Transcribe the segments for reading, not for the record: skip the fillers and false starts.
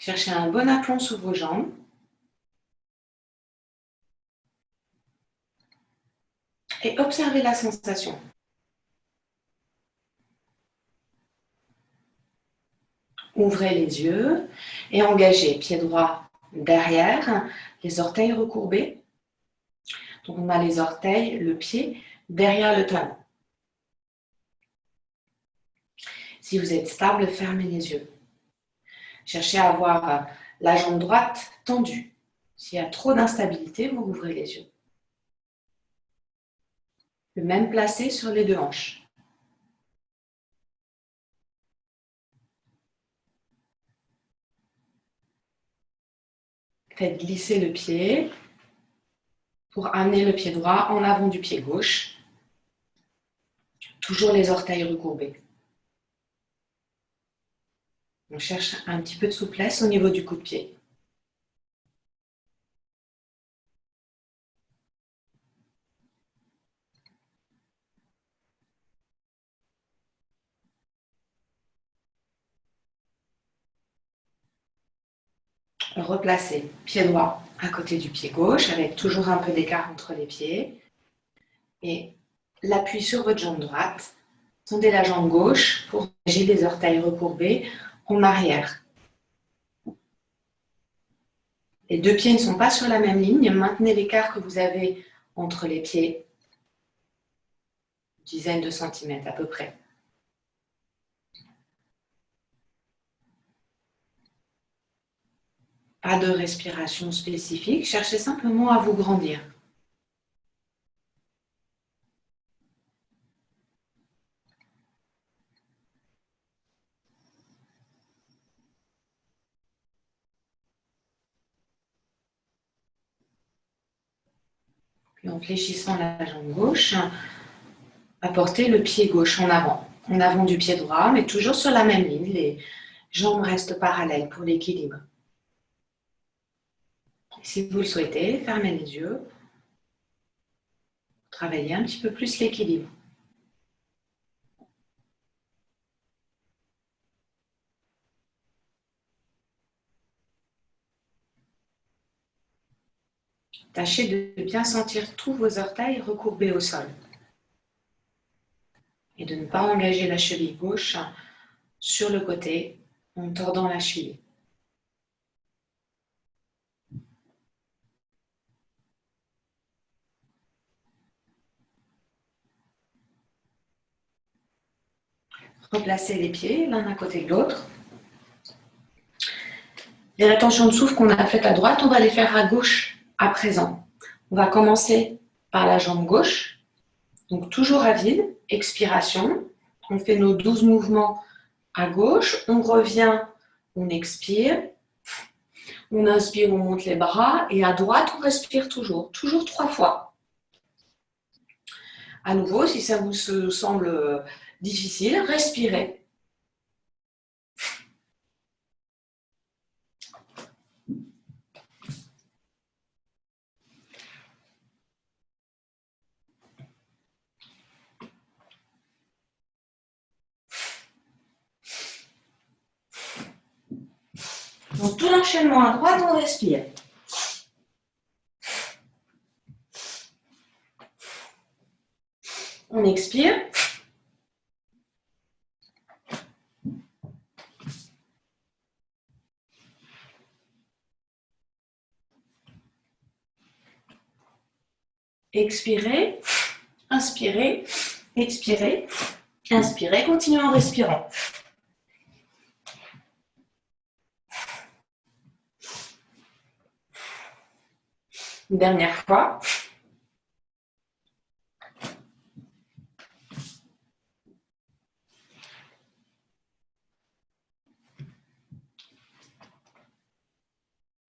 Cherchez un bon aplomb sous vos jambes. Et observez la sensation. Ouvrez les yeux et engagez pied droit derrière, les orteils recourbés. Donc on a les orteils, le pied derrière le talon. Si vous êtes stable, fermez les yeux. Cherchez à avoir la jambe droite tendue. S'il y a trop d'instabilité, vous ouvrez les yeux. Le même placé sur les deux hanches. Faites glisser le pied pour amener le pied droit en avant du pied gauche. Toujours les orteils recourbés. On cherche un petit peu de souplesse au niveau du coup de pied. Replacez pied droit à côté du pied gauche avec toujours un peu d'écart entre les pieds. Et l'appui sur votre jambe droite. Tendez la jambe gauche pour engager les orteils recourbés en arrière. Les deux pieds ne sont pas sur la même ligne. Maintenez l'écart que vous avez entre les pieds. Une dizaine de centimètres à peu près. Pas de respiration spécifique. Cherchez simplement à vous grandir. Puis en fléchissant la jambe gauche, apportez le pied gauche en avant du pied droit, mais toujours sur la même ligne. Les jambes restent parallèles pour l'équilibre. Si vous le souhaitez, fermez les yeux. Travaillez un petit peu plus l'équilibre. Tâchez de bien sentir tous vos orteils recourbés au sol. Et de ne pas engager la cheville gauche sur le côté en tordant la cheville. Replacez les pieds l'un à côté de l'autre. Les rétentions de souffle qu'on a faites à droite, on va les faire à gauche à présent. On va commencer par la jambe gauche. Donc toujours à vide, expiration. On fait nos 12 mouvements à gauche. On revient, on expire. On inspire, on monte les bras. Et à droite, on respire toujours 3 fois. À nouveau, si ça vous semble difficile, respirez. Donc tout l'enchaînement à droite, on respire. On expire. Expirez, inspirez, expirez, inspirez, continuez en respirant. Une dernière fois.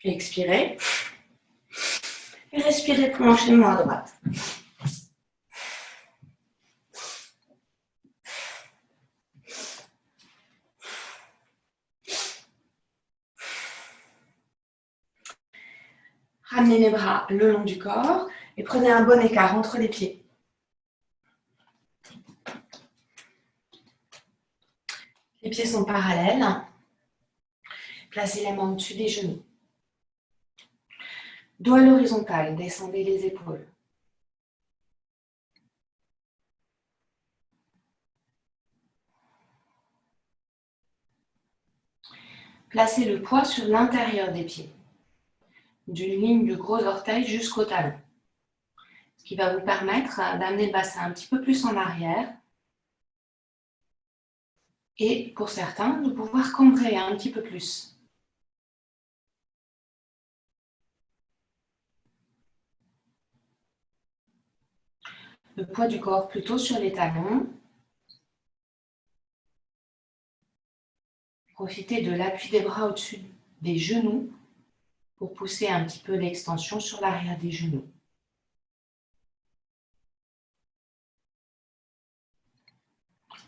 Expirez. Et respirez pour l'enchaînement à droite. Ramenez les bras le long du corps et prenez un bon écart entre les pieds. Les pieds sont parallèles. Placez les mains au-dessus des genoux. Dos à l'horizontale, descendez les épaules. Placez le poids sur l'intérieur des pieds, d'une ligne du gros orteil jusqu'au talon, ce qui va vous permettre d'amener le bassin un petit peu plus en arrière et, pour certains, de pouvoir cambrer un petit peu plus. Le poids du corps plutôt sur les talons. Profitez de l'appui des bras au-dessus des genoux pour pousser un petit peu l'extension sur l'arrière des genoux.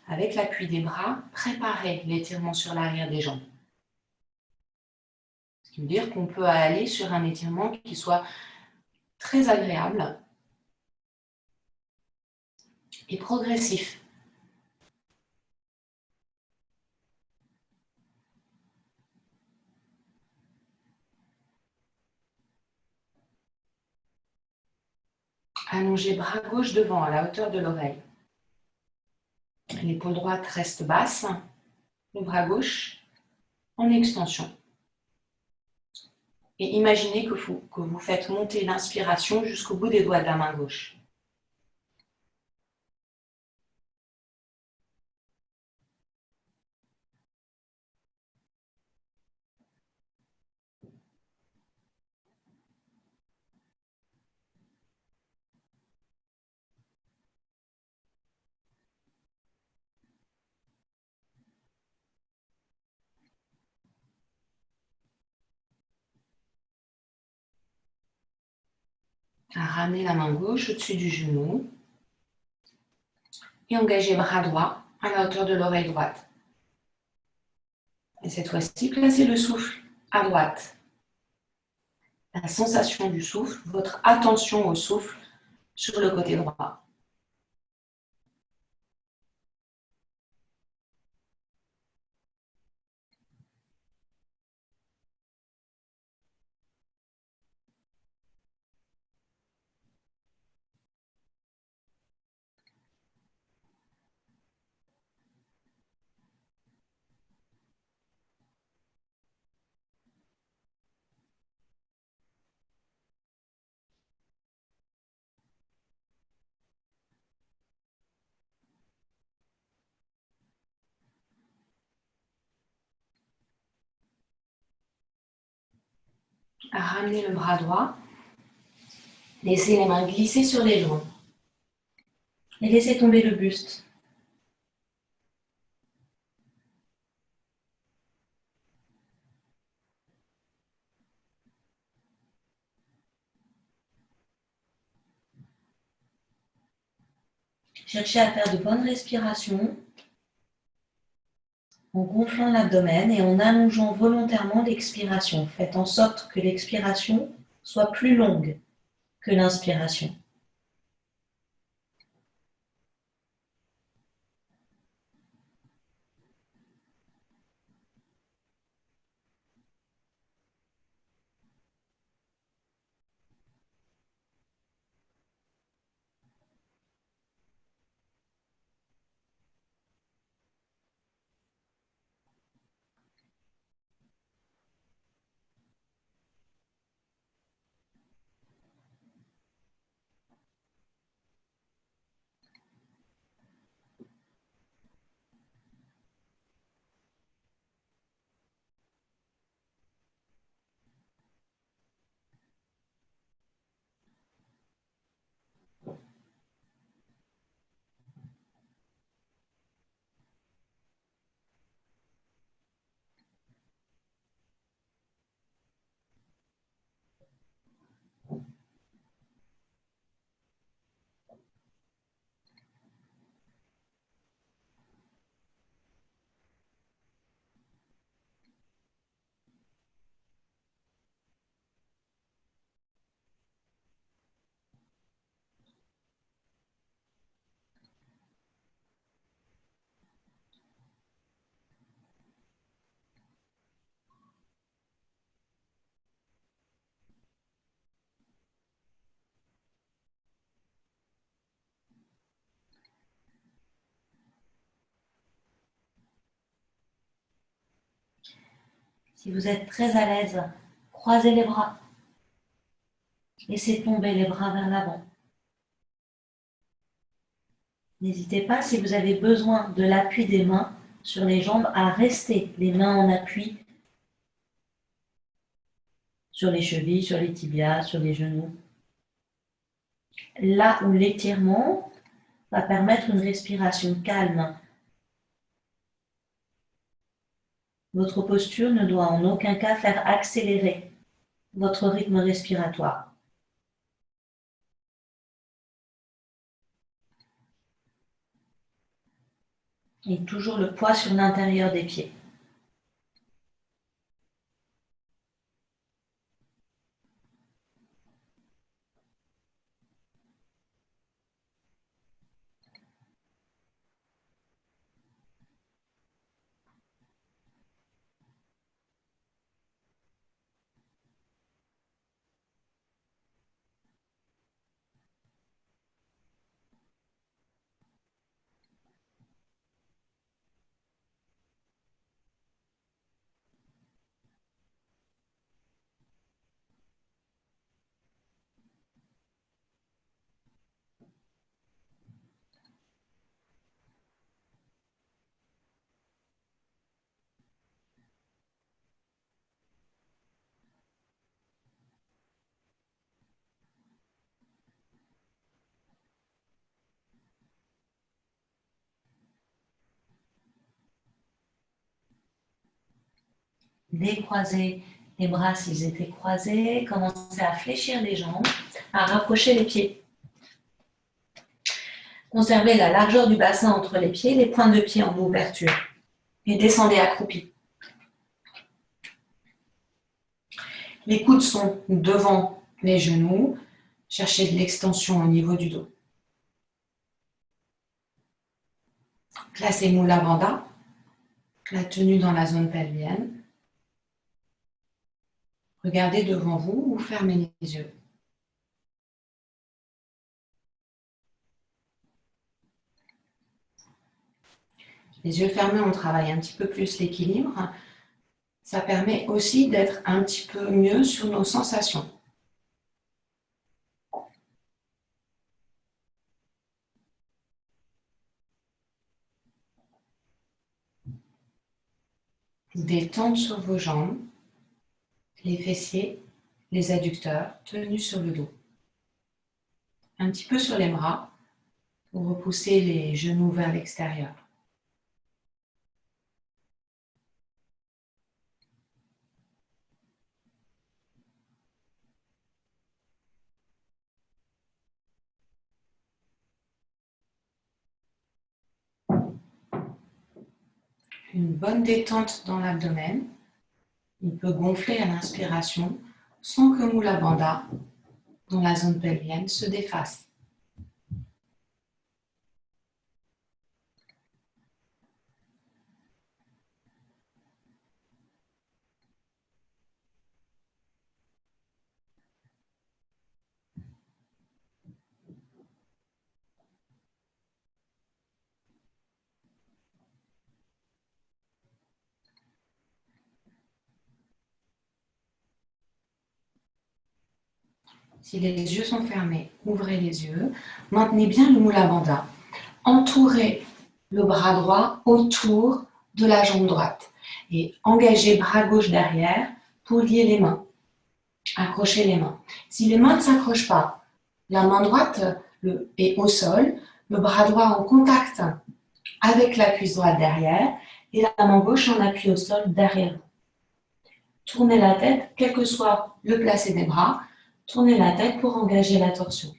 Avec l'appui des bras, préparez l'étirement sur l'arrière des jambes. Ce qui veut dire qu'on peut aller sur un étirement qui soit très agréable et progressif. Allongez bras gauche devant à la hauteur de l'oreille. L'épaule droite reste basse, le bras gauche en extension. Et imaginez que vous faites monter l'inspiration jusqu'au bout des doigts de la main gauche. Ramenez la main gauche au-dessus du genou et engagez bras droit à la hauteur de l'oreille droite. Et cette fois-ci, placez le souffle à droite. La sensation du souffle, votre attention au souffle sur le côté droit. Ramenez le bras droit. Laissez les mains glisser sur les jambes. Et laissez tomber le buste. Cherchez à faire de bonnes respirations en gonflant l'abdomen et en allongeant volontairement l'expiration. Faites en sorte que l'expiration soit plus longue que l'inspiration. Si vous êtes très à l'aise, croisez les bras. Laissez tomber les bras vers l'avant. N'hésitez pas, si vous avez besoin de l'appui des mains sur les jambes, à rester les mains en appui sur les chevilles, sur les tibias, sur les genoux. Là où l'étirement va permettre une respiration calme. Votre posture ne doit en aucun cas faire accélérer votre rythme respiratoire. Et toujours le poids sur l'intérieur des pieds. Décroisez les bras s'ils étaient croisés, commencez à fléchir les jambes, à rapprocher les pieds. Conservez la largeur du bassin entre les pieds, les pointes de pied en ouverture. Et descendez accroupi. Les coudes sont devant les genoux. Cherchez de l'extension au niveau du dos. Placez Mula Bandha, la tenue dans la zone pelvienne. Regardez devant vous ou fermez les yeux. Les yeux fermés, on travaille un petit peu plus l'équilibre. Ça permet aussi d'être un petit peu mieux sur nos sensations. Détente sur vos jambes, les fessiers, les adducteurs tenus sur le dos. Un petit peu sur les bras pour repousser les genoux vers l'extérieur. Une bonne détente dans l'abdomen. Il peut gonfler à l'inspiration sans que Mula Bandha, dans la zone pelvienne, se défasse. Si les yeux sont fermés, ouvrez les yeux. Maintenez bien le Mula Bandha. Entourez le bras droit autour de la jambe droite. Et engagez bras gauche derrière pour lier les mains. Accrochez les mains. Si les mains ne s'accrochent pas, la main droite est au sol, le bras droit en contact avec la cuisse droite derrière et la main gauche en appui au sol derrière vous. Tournez la tête, quel que soit le placé des bras, tournez la tête pour engager la torsion.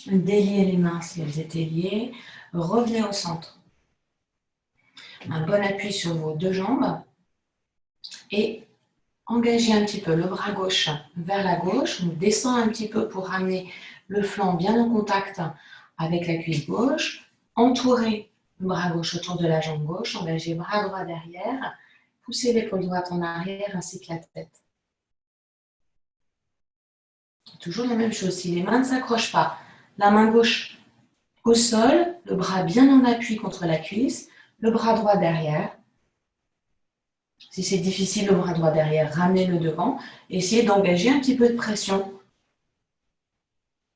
Déliez les mains si elles étaient liées. Revenez au centre. Un bon appui sur vos deux jambes. Et engagez un petit peu le bras gauche vers la gauche. On descend un petit peu pour ramener le flanc bien en contact avec la cuisse gauche. Entourez le bras gauche autour de la jambe gauche. Engagez le bras droit derrière. Poussez l'épaule droite en arrière ainsi que la tête. Toujours la même chose. Si les mains ne s'accrochent pas, la main gauche au sol, le bras bien en appui contre la cuisse, le bras droit derrière. Si c'est difficile, le bras droit derrière, ramenez-le devant. Essayez d'engager un petit peu de pression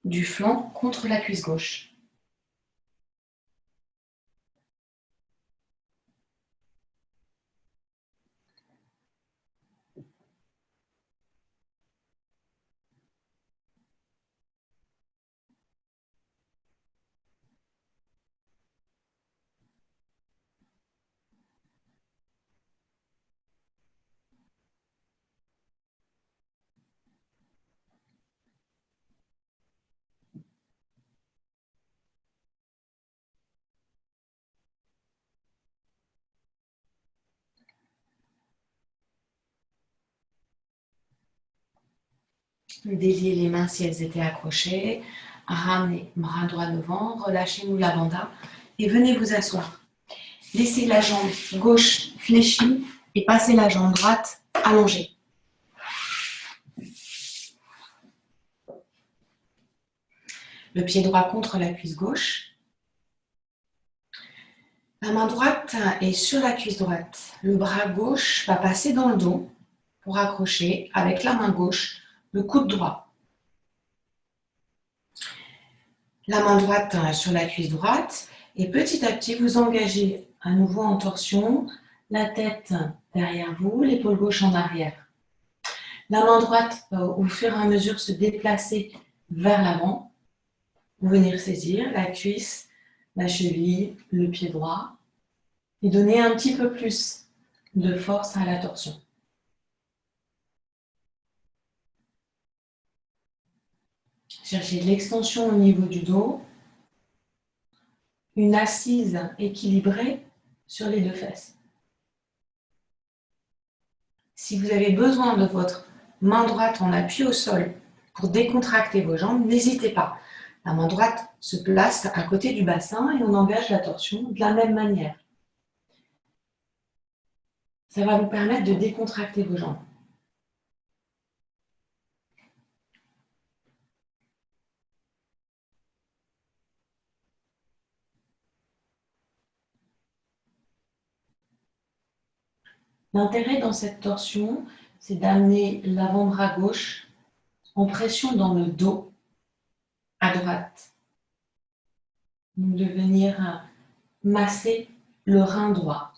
du flanc contre la cuisse gauche. Déliez les mains si elles étaient accrochées. Ramenez bras droit devant, relâchez Mula Bandha et venez vous asseoir. Laissez la jambe gauche fléchie et passez la jambe droite allongée. Le pied droit contre la cuisse gauche. La main droite est sur la cuisse droite. Le bras gauche va passer dans le dos pour accrocher avec la main gauche le coude droit. La main droite sur la cuisse droite et petit à petit vous engagez à nouveau en torsion, la tête derrière vous, l'épaule gauche en arrière. La main droite va au fur et à mesure se déplacer vers l'avant, venir saisir la cuisse, la cheville, le pied droit et donner un petit peu plus de force à la torsion. Cherchez de l'extension au niveau du dos, une assise équilibrée sur les deux fesses. Si vous avez besoin de votre main droite en appui au sol pour décontracter vos jambes, n'hésitez pas. La main droite se place à côté du bassin et on engage la torsion de la même manière. Ça va vous permettre de décontracter vos jambes. L'intérêt dans cette torsion, c'est d'amener l'avant-bras gauche en pression dans le dos à droite. Donc de venir masser le rein droit.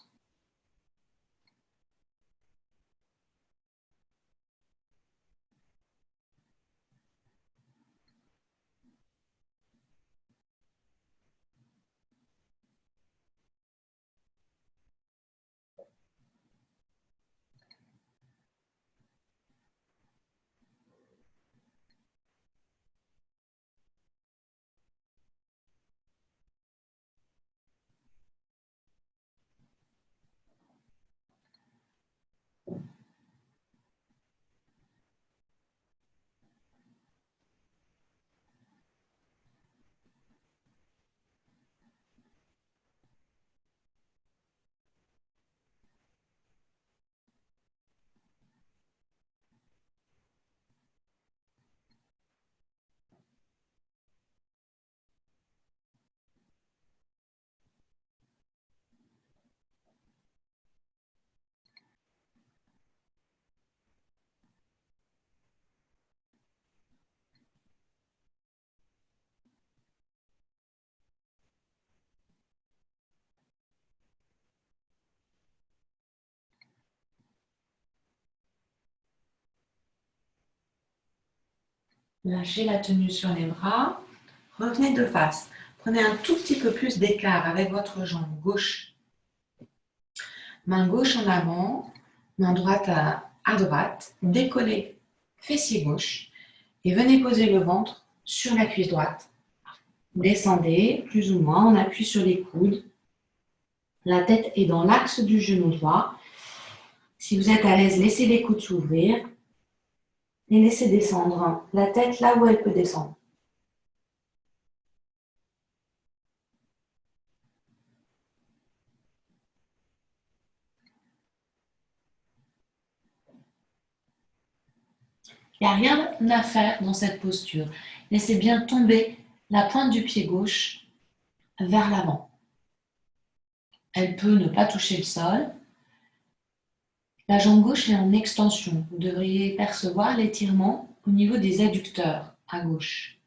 Lâchez la tenue sur les bras. Revenez de face. Prenez un tout petit peu plus d'écart avec votre jambe gauche. Main gauche en avant, main droite à droite. Décollez fessier gauche et venez poser le ventre sur la cuisse droite. Descendez plus ou moins, on appuie sur les coudes. La tête est dans l'axe du genou droit. Si vous êtes à l'aise, laissez les coudes s'ouvrir et laissez descendre la tête là où elle peut descendre. Il n'y a rien à faire dans cette posture. Laissez bien tomber la pointe du pied gauche vers l'avant. Elle peut ne pas toucher le sol. La jambe gauche est en extension. Vous devriez percevoir l'étirement au niveau des adducteurs à gauche.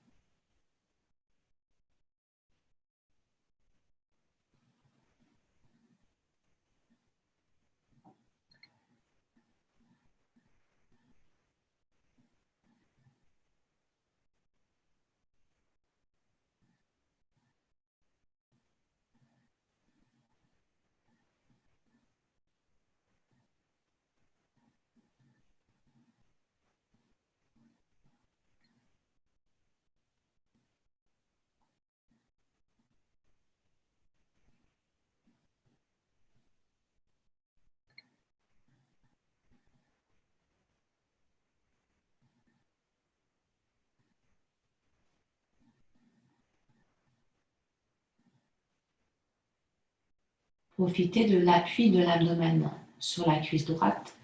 Profitez de l'appui de l'abdomen sur la cuisse droite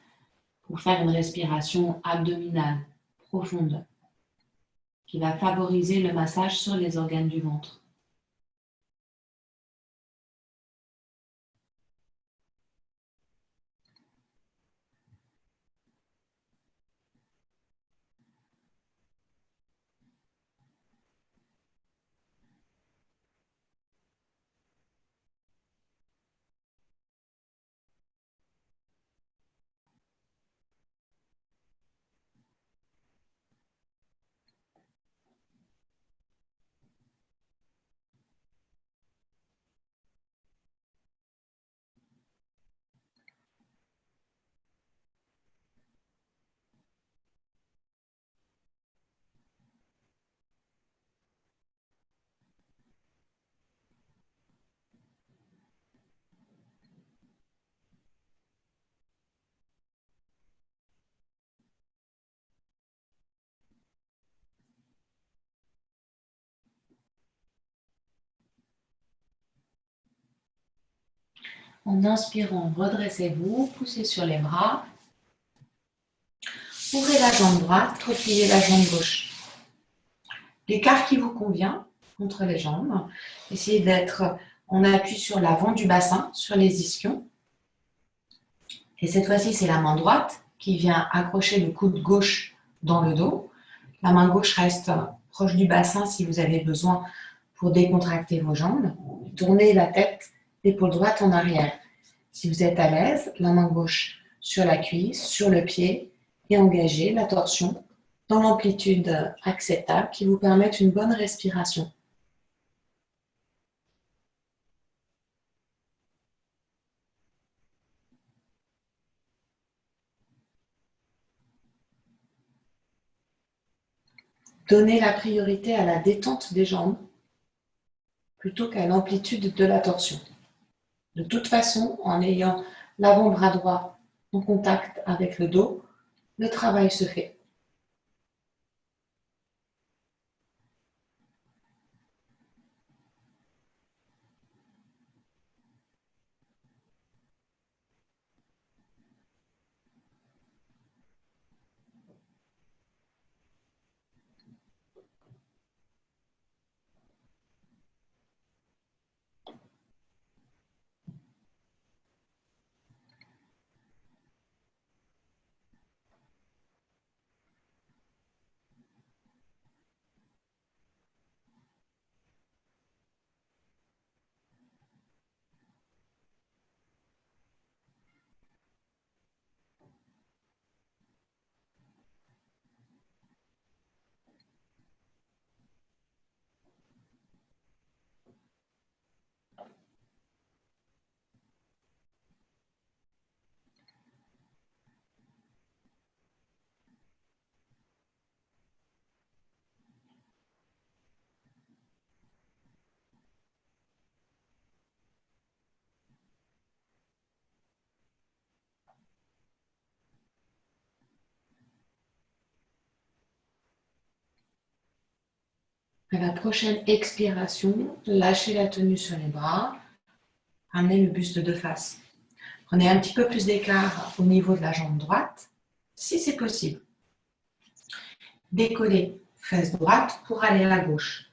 pour faire une respiration abdominale profonde qui va favoriser le massage sur les organes du ventre. En inspirant, redressez-vous, poussez sur les bras. Ouvrez la jambe droite, repliez la jambe gauche. L'écart qui vous convient entre les jambes. Essayez d'être en appui sur l'avant du bassin, sur les ischions. Et cette fois-ci, c'est la main droite qui vient accrocher le coude gauche dans le dos. La main gauche reste proche du bassin si vous avez besoin pour décontracter vos jambes. Tournez la tête, l'épaule droite en arrière. Si vous êtes à l'aise, la main gauche sur la cuisse, sur le pied et engagez la torsion dans l'amplitude acceptable qui vous permette une bonne respiration. Donnez la priorité à la détente des jambes plutôt qu'à l'amplitude de la torsion. De toute façon, en ayant l'avant-bras droit en contact avec le dos, le travail se fait. À la prochaine expiration, lâchez la tenue sur les bras, ramenez le buste de face. Prenez un petit peu plus d'écart au niveau de la jambe droite, si c'est possible. Décollez fesse droite pour aller à la gauche.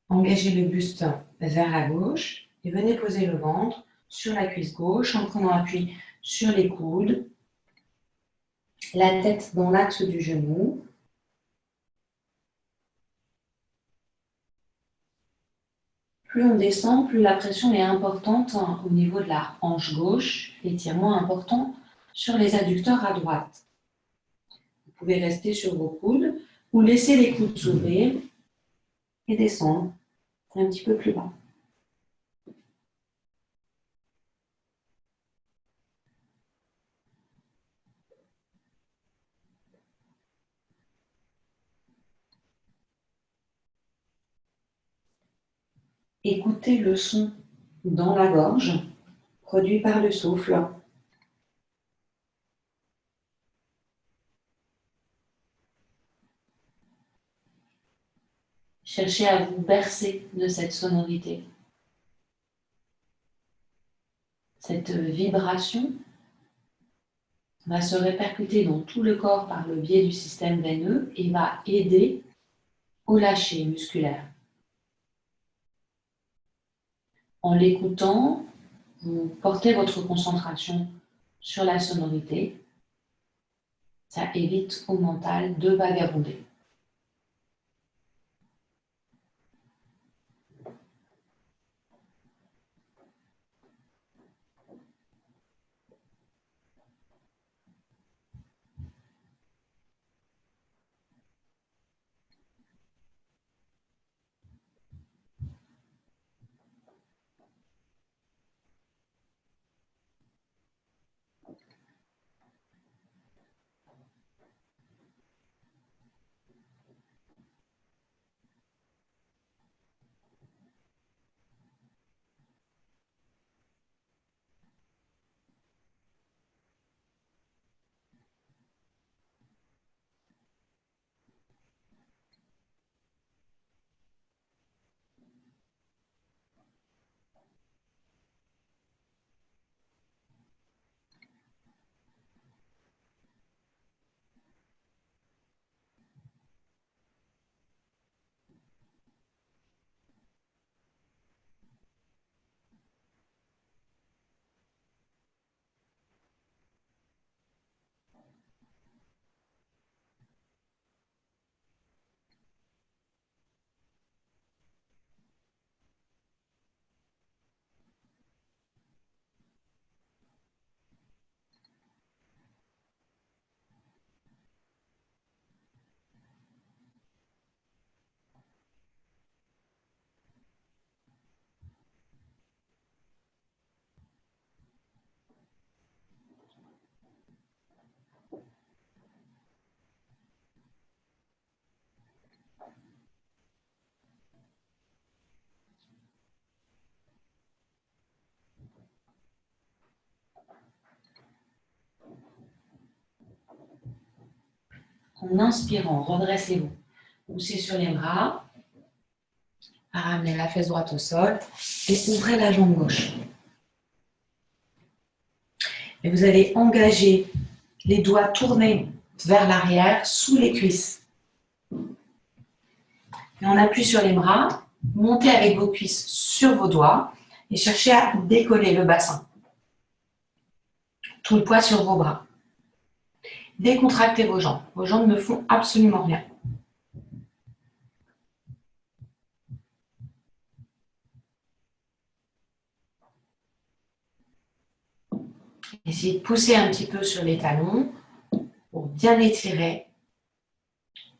Engagez le buste vers la gauche et venez poser le ventre sur la cuisse gauche en prenant appui sur les coudes, la tête dans l'axe du genou. Plus on descend, plus la pression est importante au niveau de la hanche gauche, étirement important sur les adducteurs à droite. Vous pouvez rester sur vos coudes ou laisser les coudes s'ouvrir et descendre un petit peu plus bas. Écoutez le son dans la gorge, produit par le souffle. Cherchez à vous bercer de cette sonorité. Cette vibration va se répercuter dans tout le corps par le biais du système veineux et va aider au lâcher musculaire. En l'écoutant, vous portez votre concentration sur la sonorité. Ça évite au mental de vagabonder. En inspirant, redressez-vous. Poussez sur les bras, ramenez la fesse droite au sol et ouvrez la jambe gauche. Et vous allez engager les doigts tournés vers l'arrière, sous les cuisses. Et on appuie sur les bras, montez avec vos cuisses sur vos doigts et cherchez à décoller le bassin. Tout le poids sur vos bras. Décontractez vos jambes. Vos jambes ne font absolument rien. Essayez de pousser un petit peu sur les talons pour bien étirer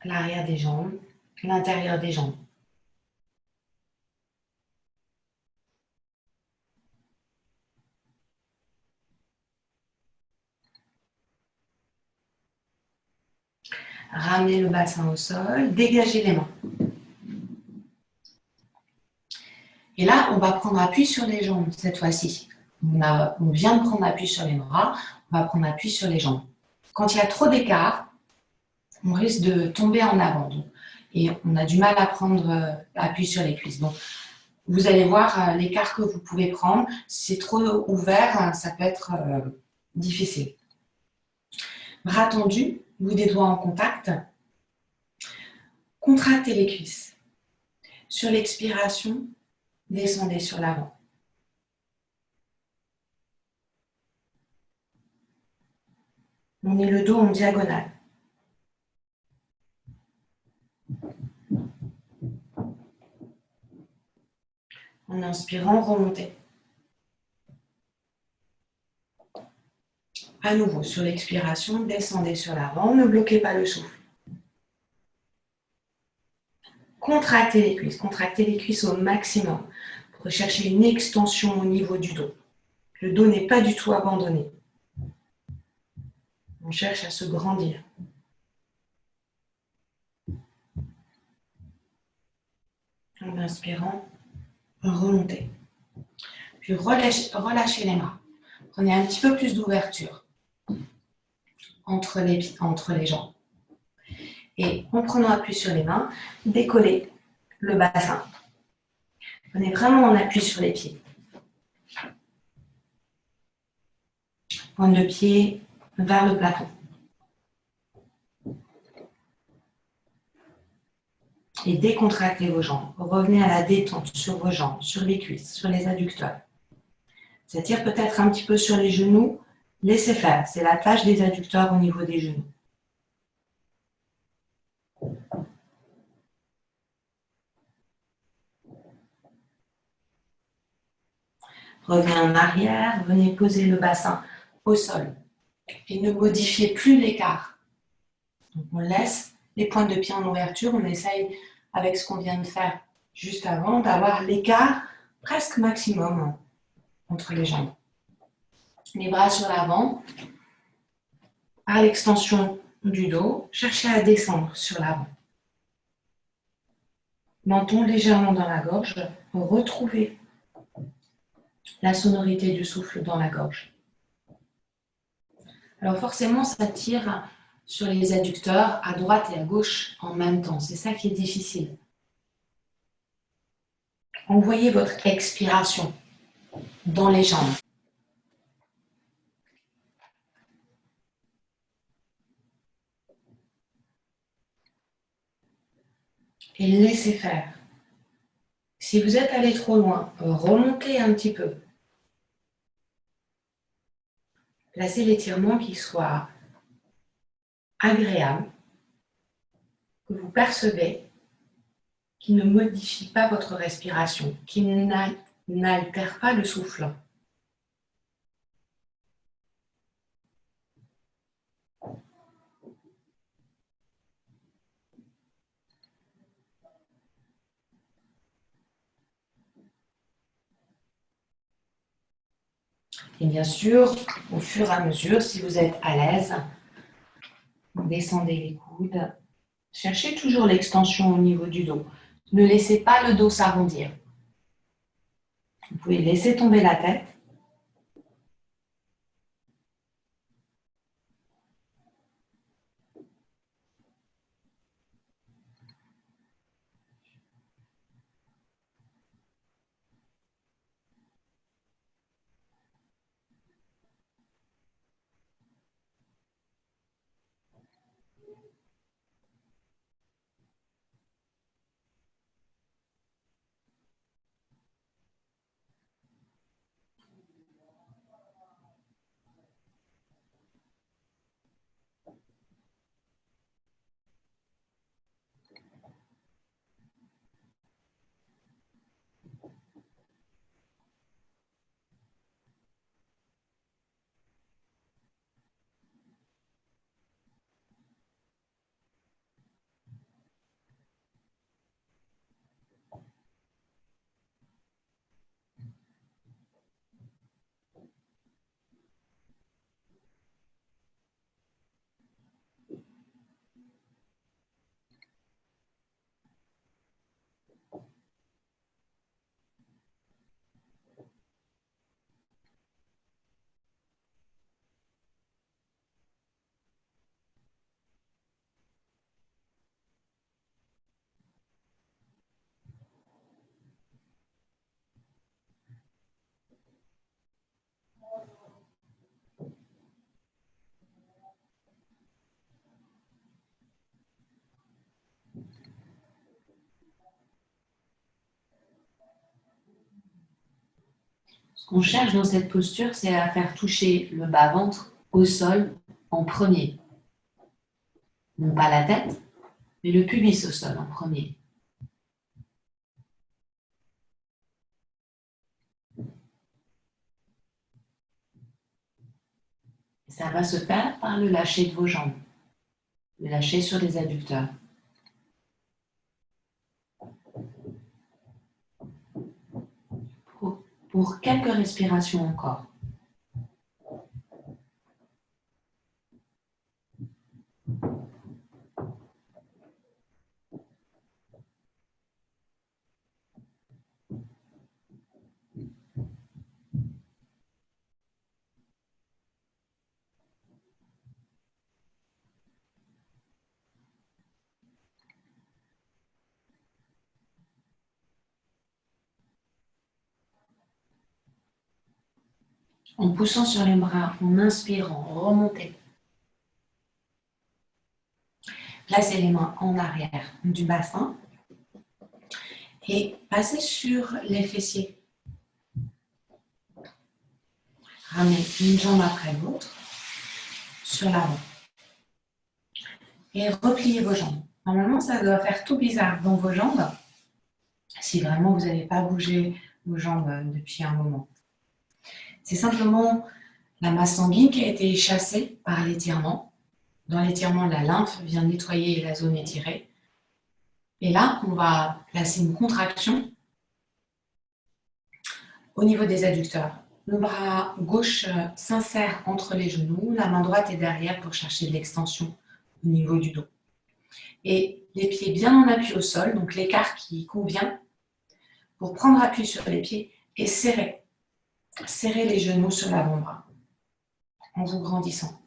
l'arrière des jambes, l'intérieur des jambes. Ramenez le bassin au sol, dégagez les mains. Et là, on va prendre appui sur les jambes cette fois-ci. On vient de prendre appui sur les bras, on va prendre appui sur les jambes. Quand il y a trop d'écart, on risque de tomber en avant. Donc, et on a du mal à prendre appui sur les cuisses. Donc, vous allez voir l'écart que vous pouvez prendre. Si c'est trop ouvert, ça peut être difficile. Bras tendus, bout des doigts en contact. Contractez les cuisses. Sur l'expiration, descendez sur l'avant. On met le dos en diagonale. En inspirant, remontez. À nouveau, sur l'expiration, descendez sur l'avant. Ne bloquez pas le souffle. Contractez les cuisses au maximum pour rechercher une extension au niveau du dos. Le dos n'est pas du tout abandonné. On cherche à se grandir. En inspirant, remontez. Puis relâchez les mains. Prenez un petit peu plus d'ouverture entre les jambes. Et en prenant appui sur les mains, décollez le bassin. Prenez vraiment en appui sur les pieds. Pointe de pied vers le plafond. Et décontractez vos jambes. Revenez à la détente sur vos jambes, sur les cuisses, sur les adducteurs. C'est-à-dire peut-être un petit peu sur les genoux. Laissez faire. C'est la tâche des adducteurs au niveau des genoux. Revenez en arrière. Venez poser le bassin au sol. Et ne modifiez plus l'écart. Donc on laisse les pointes de pied en ouverture. On essaye, avec ce qu'on vient de faire juste avant, d'avoir l'écart presque maximum entre les jambes. Les bras sur l'avant, à l'extension du dos, cherchez à descendre sur l'avant. Menton légèrement dans la gorge, retrouvez la sonorité du souffle dans la gorge. Alors forcément, ça tire sur les adducteurs à droite et à gauche en même temps. C'est ça qui est difficile. Envoyez votre expiration dans les jambes. Et laissez faire. Si vous êtes allé trop loin, remontez un petit peu. Placez l'étirement qui soit agréable, que vous percevez, qui ne modifie pas votre respiration, qui n'altère pas le souffle. Et bien sûr, au fur et à mesure, si vous êtes à l'aise, descendez les coudes. Cherchez toujours l'extension au niveau du dos. Ne laissez pas le dos s'arrondir. Vous pouvez laisser tomber la tête. Ce qu'on cherche dans cette posture, c'est à faire toucher le bas-ventre au sol en premier. Non pas la tête, mais le pubis au sol en premier. Ça va se faire par le lâcher de vos jambes, le lâcher sur les adducteurs. Pour quelques respirations encore. En poussant sur les bras, en inspirant, remontez. Placez les mains en arrière du bassin et passez sur les fessiers. Ramenez une jambe après l'autre sur l'avant. Et repliez vos jambes. Normalement, ça doit faire tout bizarre dans vos jambes si vraiment vous n'avez pas bougé vos jambes depuis un moment. C'est simplement la masse sanguine qui a été chassée par l'étirement. Dans l'étirement, la lymphe vient nettoyer la zone étirée. Et là, on va placer une contraction au niveau des adducteurs. Le bras gauche s'insère entre les genoux, la main droite est derrière pour chercher de l'extension au niveau du dos. Et les pieds bien en appui au sol, donc l'écart qui convient pour prendre appui sur les pieds et serrer. Serrez les genoux sur l'avant-bras en vous grandissant.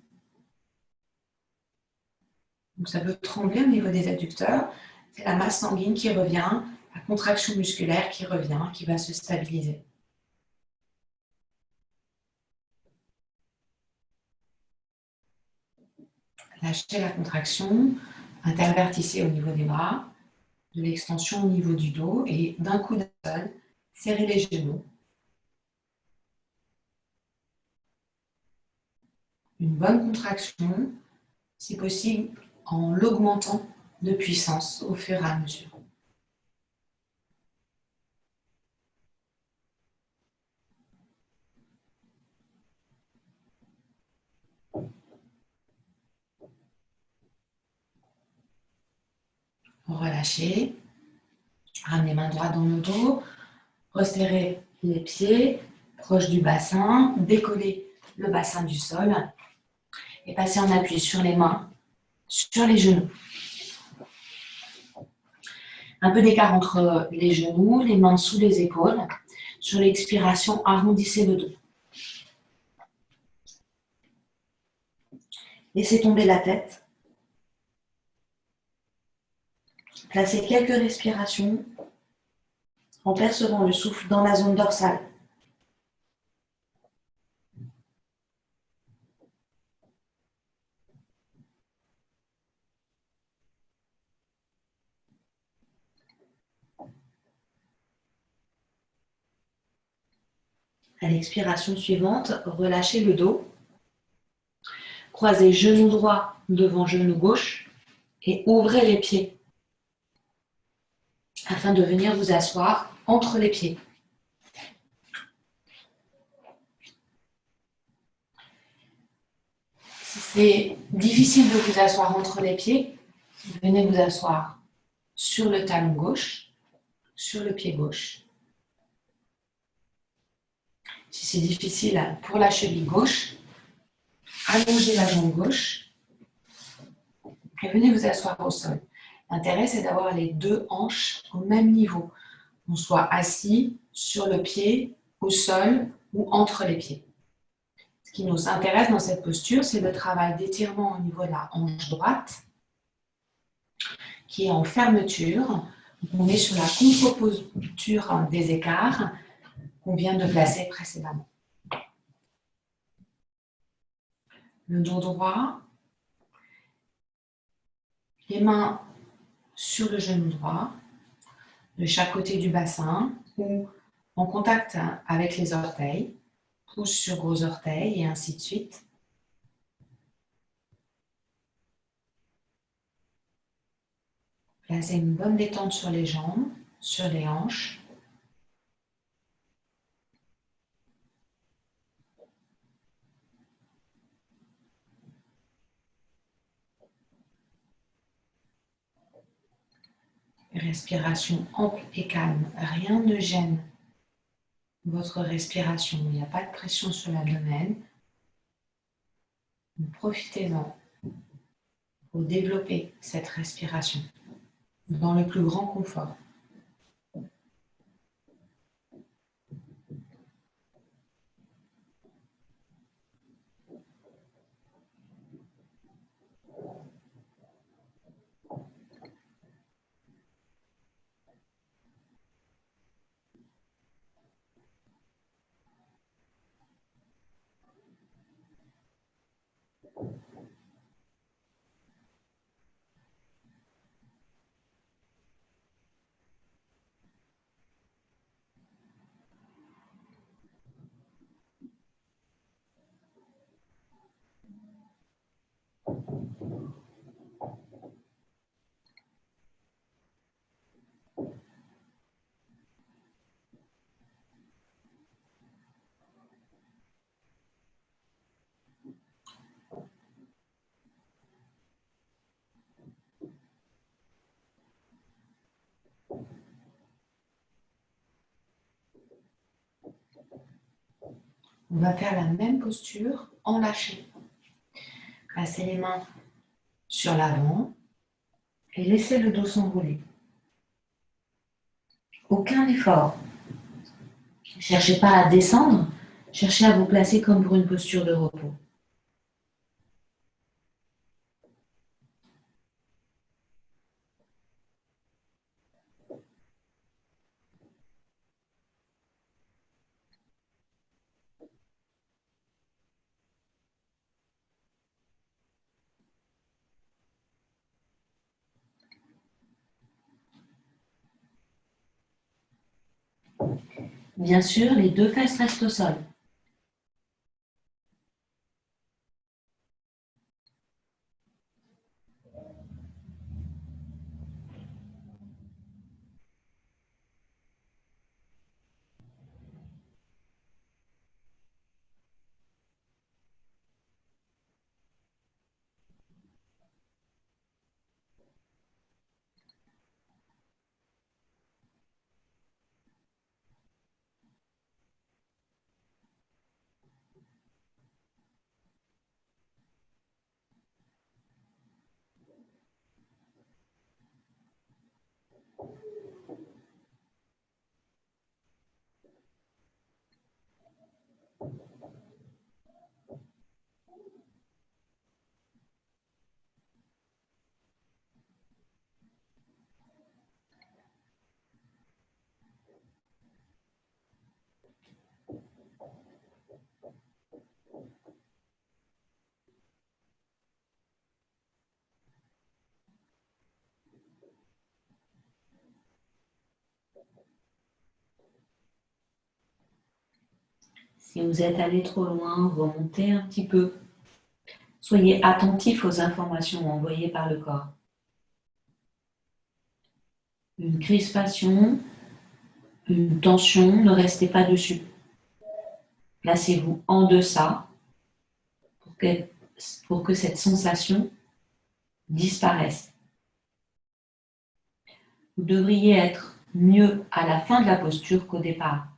Donc ça peut trembler au niveau des adducteurs. C'est la masse sanguine qui revient, la contraction musculaire qui revient, qui va se stabiliser. Lâchez la contraction, intervertissez au niveau des bras, de l'extension au niveau du dos et d'un coup d'un seul, serrez les genoux. Une bonne contraction, si possible, en l'augmentant de puissance au fur et à mesure. Relâchez, ramenez main droite dans le dos, resserrez les pieds proches du bassin, décollez le bassin du sol et passez en appui sur les mains, sur les genoux. Un peu d'écart entre les genoux, les mains sous les épaules. Sur l'expiration, arrondissez le dos. Laissez tomber la tête. Placez quelques respirations en percevant le souffle dans la zone dorsale. À l'expiration suivante, relâchez le dos. Croisez genou droit devant genou gauche et ouvrez les pieds afin de venir vous asseoir entre les pieds. Si c'est difficile de vous asseoir entre les pieds, venez vous asseoir sur le talon gauche, sur le pied gauche. Si c'est difficile pour la cheville gauche, allongez la jambe gauche et venez vous asseoir au sol. L'intérêt, c'est d'avoir les deux hanches au même niveau. On soit assis sur le pied, au sol ou entre les pieds. Ce qui nous intéresse dans cette posture, c'est le travail d'étirement au niveau de la hanche droite, qui est en fermeture. On est sur la contre-posture des écarts qu'on vient de placer précédemment. Le dos droit, les mains sur le genou droit, de chaque côté du bassin ou en contact avec les orteils, pouce sur gros orteil et ainsi de suite. Placez une bonne détente sur les jambes, sur les hanches. Respiration ample et calme. Rien ne gêne votre respiration. Il n'y a pas de pression sur l'abdomen. Profitez-en pour développer cette respiration dans le plus grand confort. On va faire la même posture en lâché. Placez les mains sur l'avant et laissez le dos s'enrouler. Aucun effort. Cherchez pas à descendre, cherchez à vous placer comme pour une posture de repos. Bien sûr, les deux fesses restent au sol. Si vous êtes allé trop loin, remontez un petit peu. Soyez attentif aux informations envoyées par le corps. Une crispation, une tension, ne restez pas dessus. Placez-vous en deçà pour que cette sensation disparaisse. Vous devriez être mieux à la fin de la posture qu'au départ.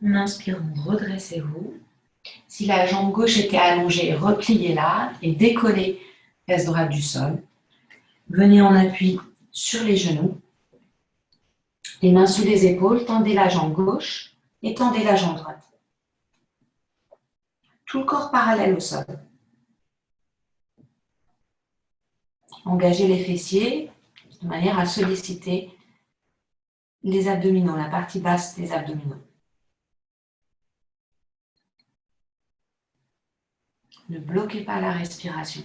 En inspirant, redressez-vous. Si la jambe gauche était allongée, repliez-la et décollez fesse droite du sol. Venez en appui sur les genoux. Les mains sous les épaules, tendez la jambe gauche et tendez la jambe droite. Tout le corps parallèle au sol. Engagez les fessiers de manière à solliciter les abdominaux, la partie basse des abdominaux. Ne bloquez pas la respiration.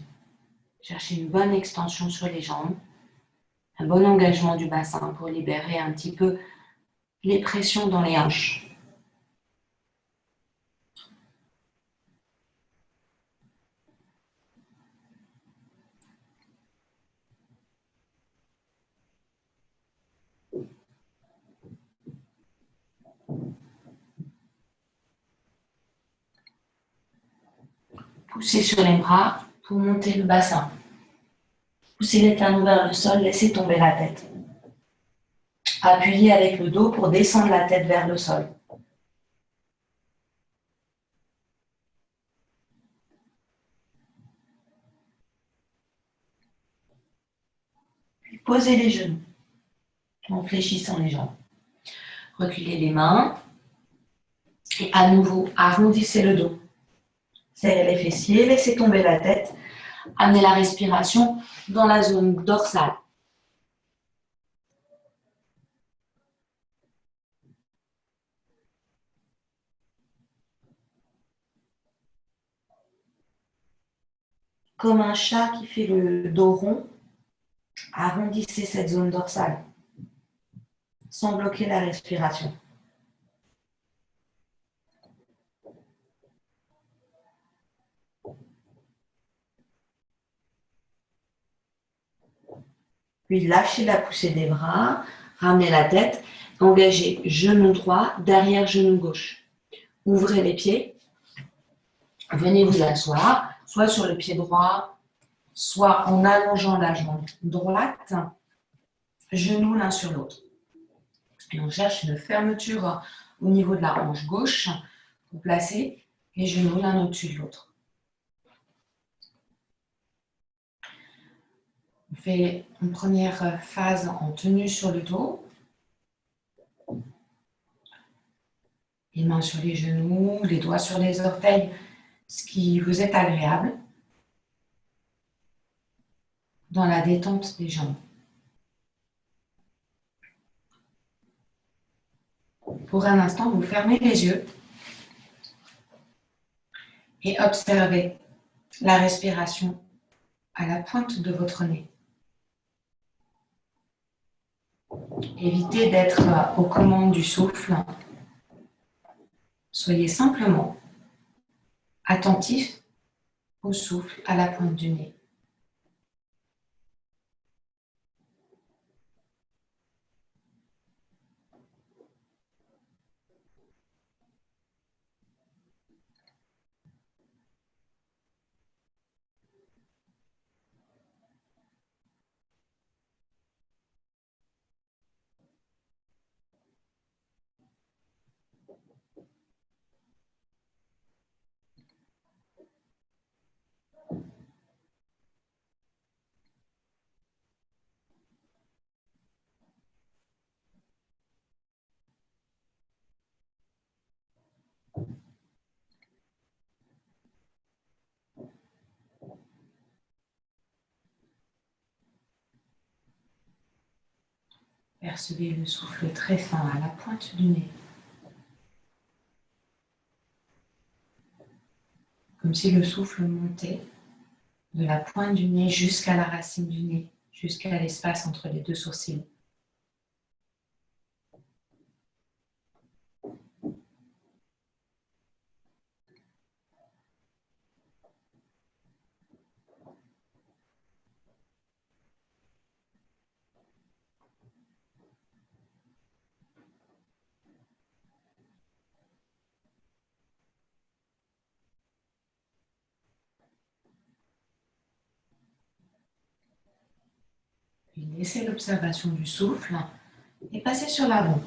Cherchez une bonne extension sur les jambes, un bon engagement du bassin pour libérer un petit peu les pressions dans les hanches. Poussez sur les bras pour monter le bassin. Poussez les talons vers le sol, laissez tomber la tête. Appuyez avec le dos pour descendre la tête vers le sol. Puis posez les genoux en fléchissant les jambes. Reculez les mains et à nouveau arrondissez le dos. Serrez les fessiers, laissez tomber la tête. Amenez la respiration dans la zone dorsale. Comme un chat qui fait le dos rond, arrondissez cette zone dorsale sans bloquer la respiration. Puis lâchez la poussée des bras, ramenez la tête, engagez genou droit, derrière genou gauche. Ouvrez les pieds, venez vous asseoir, soit sur le pied droit, soit en allongeant la jambe droite, genoux l'un sur l'autre. Et on cherche une fermeture au niveau de la hanche gauche pour placer les genoux l'un au-dessus de l'autre. On fait une première phase en tenue sur le dos. Les mains sur les genoux, les doigts sur les orteils, ce qui vous est agréable. Dans la détente des jambes. Pour un instant, vous fermez les yeux et observez la respiration à la pointe de votre nez. Évitez d'être aux commandes du souffle. Soyez simplement attentif au souffle à la pointe du nez. Percevez le souffle très fin à la pointe du nez. Comme si le souffle montait de la pointe du nez jusqu'à la racine du nez, jusqu'à l'espace entre les deux sourcils. Puis laissez l'observation du souffle et passez sur l'avant.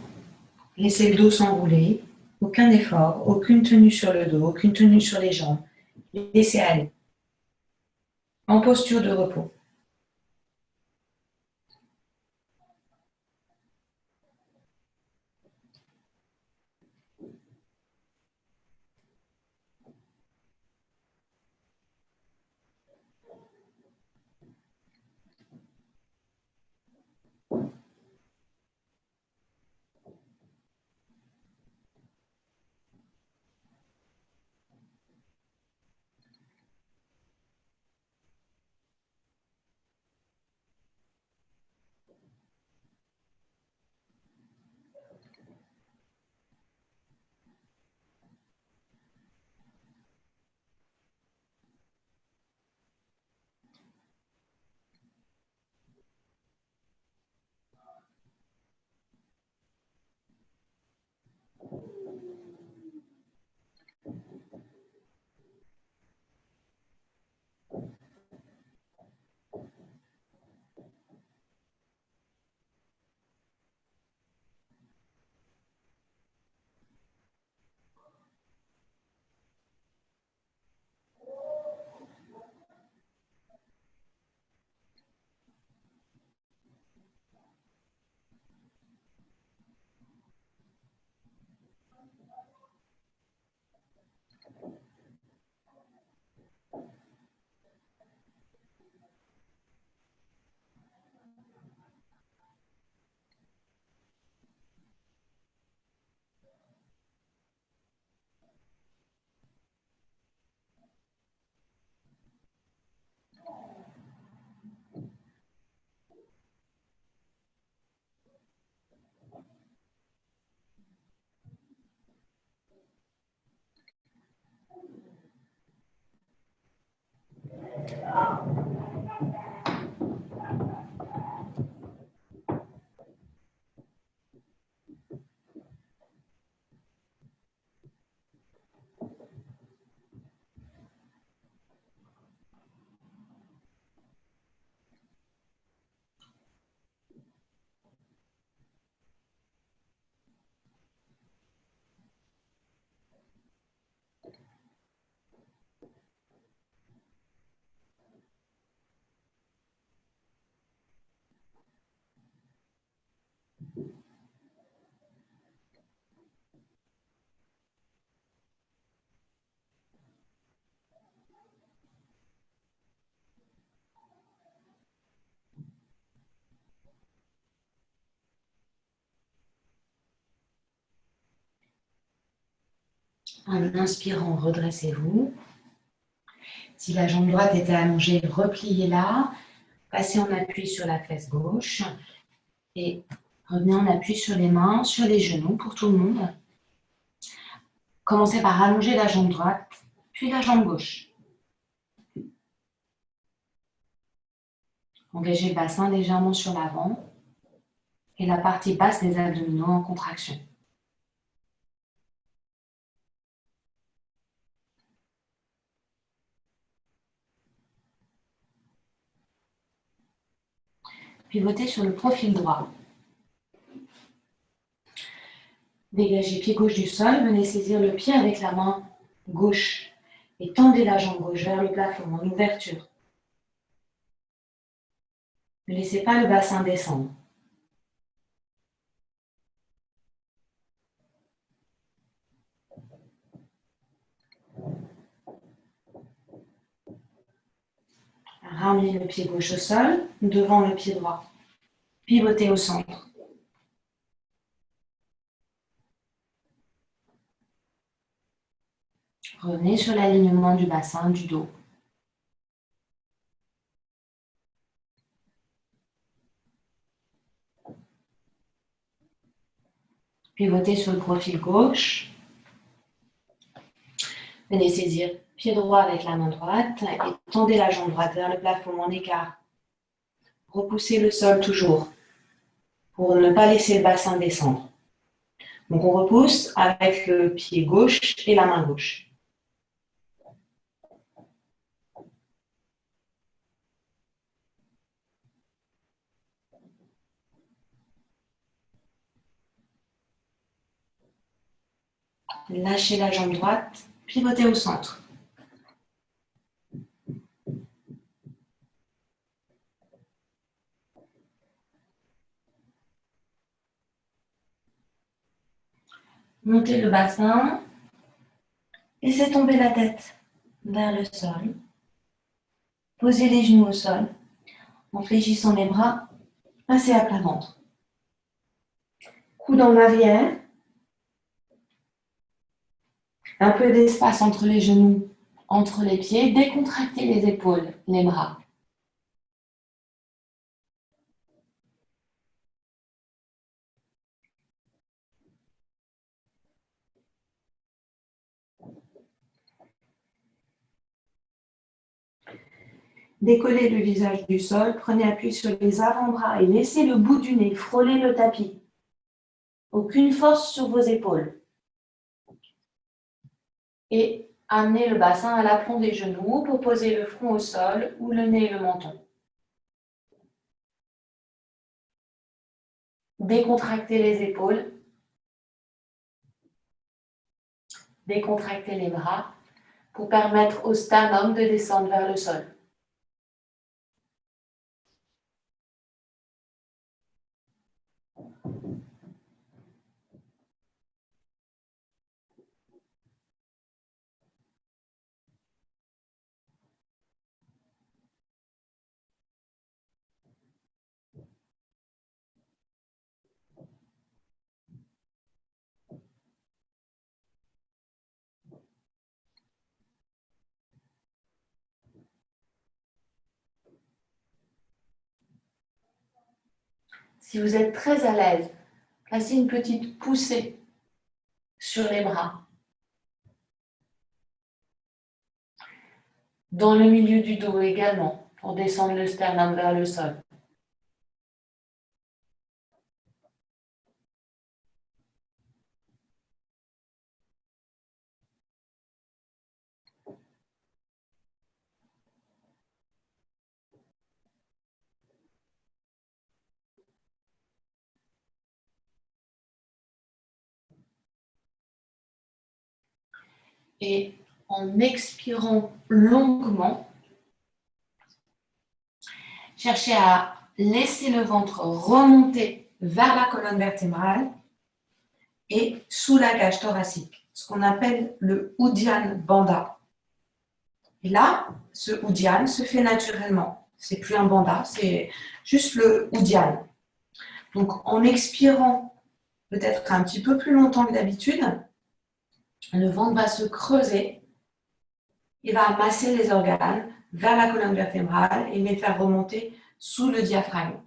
Laissez le dos s'enrouler, Aucun effort, aucune tenue sur le dos, aucune tenue sur les jambes. Laissez aller. En posture de repos. En inspirant, redressez-vous. Si la jambe droite était allongée, repliez-la. Passez en appui sur la fesse gauche. Et revenez en appui sur les mains, sur les genoux pour tout le monde. Commencez par allonger la jambe droite, puis la jambe gauche. Engagez le bassin légèrement sur l'avant et la partie basse des abdominaux en contraction. Pivotez sur le profil droit. Dégagez pied gauche du sol, venez saisir le pied avec la main gauche et tendez la jambe gauche vers le plafond en ouverture. Ne laissez pas le bassin descendre. Ramenez le pied gauche au sol, devant le pied droit. Pivotez au centre. Revenez sur l'alignement du bassin, du dos. Pivotez sur le profil gauche. Venez saisir pied droit avec la main droite et tendez la jambe droite vers le plafond en écart. Repoussez le sol toujours pour ne pas laisser le bassin descendre. Donc on repousse avec le pied gauche et la main gauche. Lâchez la jambe droite, pivotez au centre. Montez le bassin. Laissez tomber la tête vers le sol. Posez les genoux au sol. En fléchissant les bras, passez à plat ventre. Coude en arrière. Un peu d'espace entre les genoux, entre les pieds. Décontractez les épaules, les bras. Décollez le visage du sol, prenez appui sur les avant-bras et laissez le bout du nez frôler le tapis. Aucune force sur vos épaules. Et amenez le bassin à l'aplomb des genoux pour poser le front au sol ou le nez et le menton. Décontractez les épaules. Décontractez les bras pour permettre au sternum de descendre vers le sol. Si vous êtes très à l'aise, placez une petite poussée sur les bras. Dans le milieu du dos également, pour descendre le sternum vers le sol. Et en expirant longuement, cherchez à laisser le ventre remonter vers la colonne vertébrale et sous la cage thoracique, ce qu'on appelle le Uddiyana Bandha. Et là, ce Uddiyana se fait naturellement. C'est plus un bandha, c'est juste le Uddiyana. Donc, en expirant peut-être un petit peu plus longtemps que d'habitude, le ventre va se creuser, il va masser les organes vers la colonne vertébrale et les faire remonter sous le diaphragme.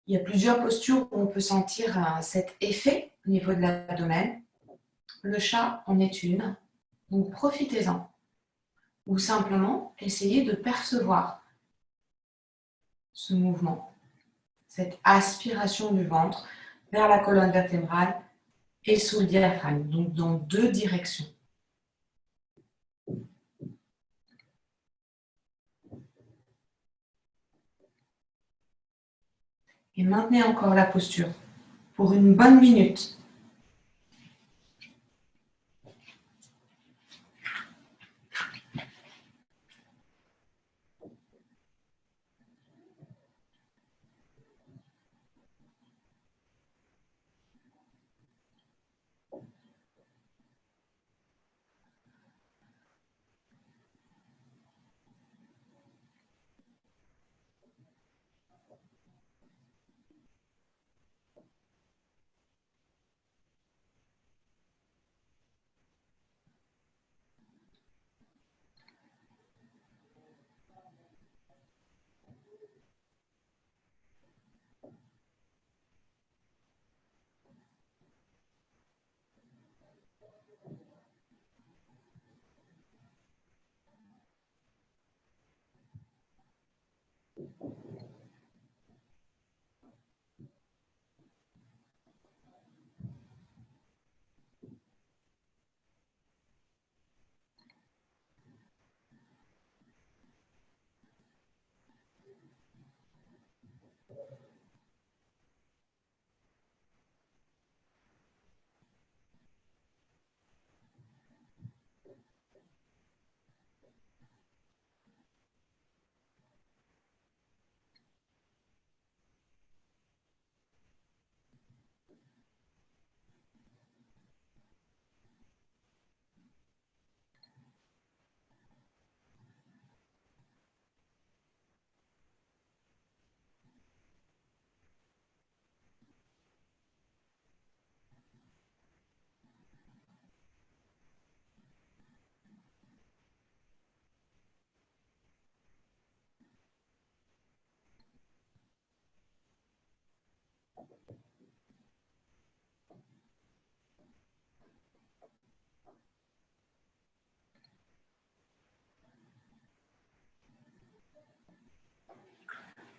Il y a plusieurs postures où on peut sentir cet effet au niveau de l'abdomen. Le chat en est une, donc profitez-en. Ou simplement essayez de percevoir ce mouvement, cette aspiration du ventre vers la colonne vertébrale et sous le diaphragme, donc dans deux directions. Et maintenez encore la posture pour une bonne minute.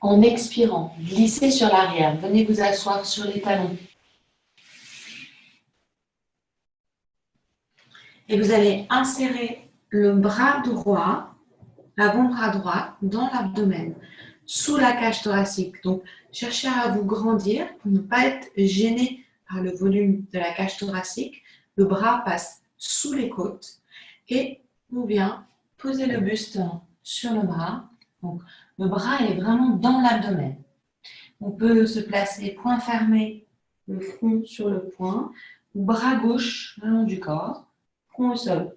En expirant, glissez sur l'arrière. Venez vous asseoir sur les talons. Et vous allez insérer le bras droit, l'avant-bras droit, dans l'abdomen, sous la cage thoracique. Donc, cherchez à vous grandir pour ne pas être gêné par le volume de la cage thoracique. Le bras passe sous les côtes et on vient poser le buste sur le bras. Donc, le bras est vraiment dans l'abdomen. On peut se placer poing fermé, le front sur le poing, ou bras gauche le long du corps, front au sol.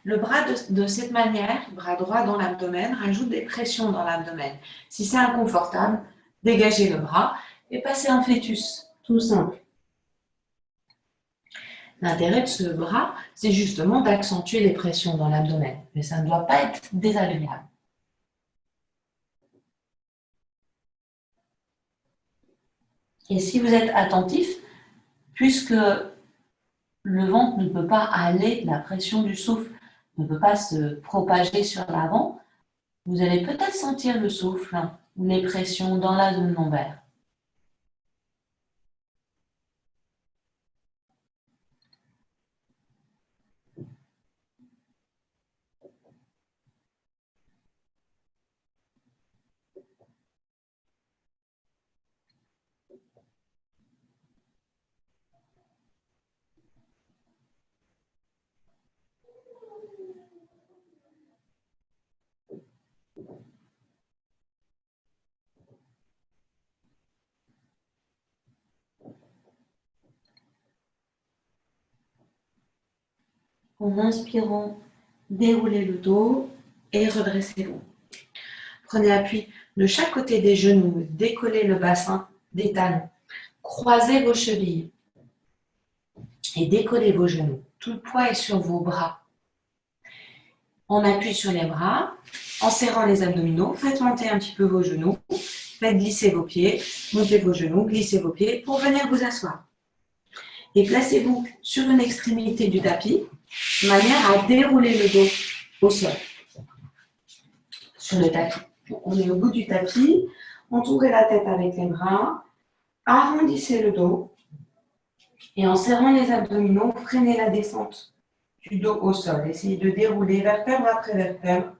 Le bras de cette manière, bras droit dans l'abdomen, rajoute des pressions dans l'abdomen. Si c'est inconfortable, dégagez le bras et passez en fœtus, tout simple. L'intérêt de ce bras, c'est justement d'accentuer les pressions dans l'abdomen, mais ça ne doit pas être désagréable. Et si vous êtes attentif, puisque le ventre ne peut pas aller, la pression du souffle ne peut pas se propager sur l'avant, vous allez peut-être sentir le souffle ou les pressions dans la zone lombaire. En inspirant, déroulez le dos et redressez-vous. Prenez appui de chaque côté des genoux, décollez le bassin des talons. Croisez vos chevilles et décollez vos genoux. Tout le poids est sur vos bras. On appuie sur les bras, en serrant les abdominaux, faites monter un petit peu vos genoux, faites glisser vos pieds, montez vos genoux, glissez vos pieds pour venir vous asseoir. Et placez-vous sur une extrémité du tapis, de manière à dérouler le dos au sol, sur le tapis. On est au bout du tapis, entourez la tête avec les bras, arrondissez le dos et en serrant les abdominaux, freinez la descente du dos au sol. Essayez de dérouler vertèbre après vertèbre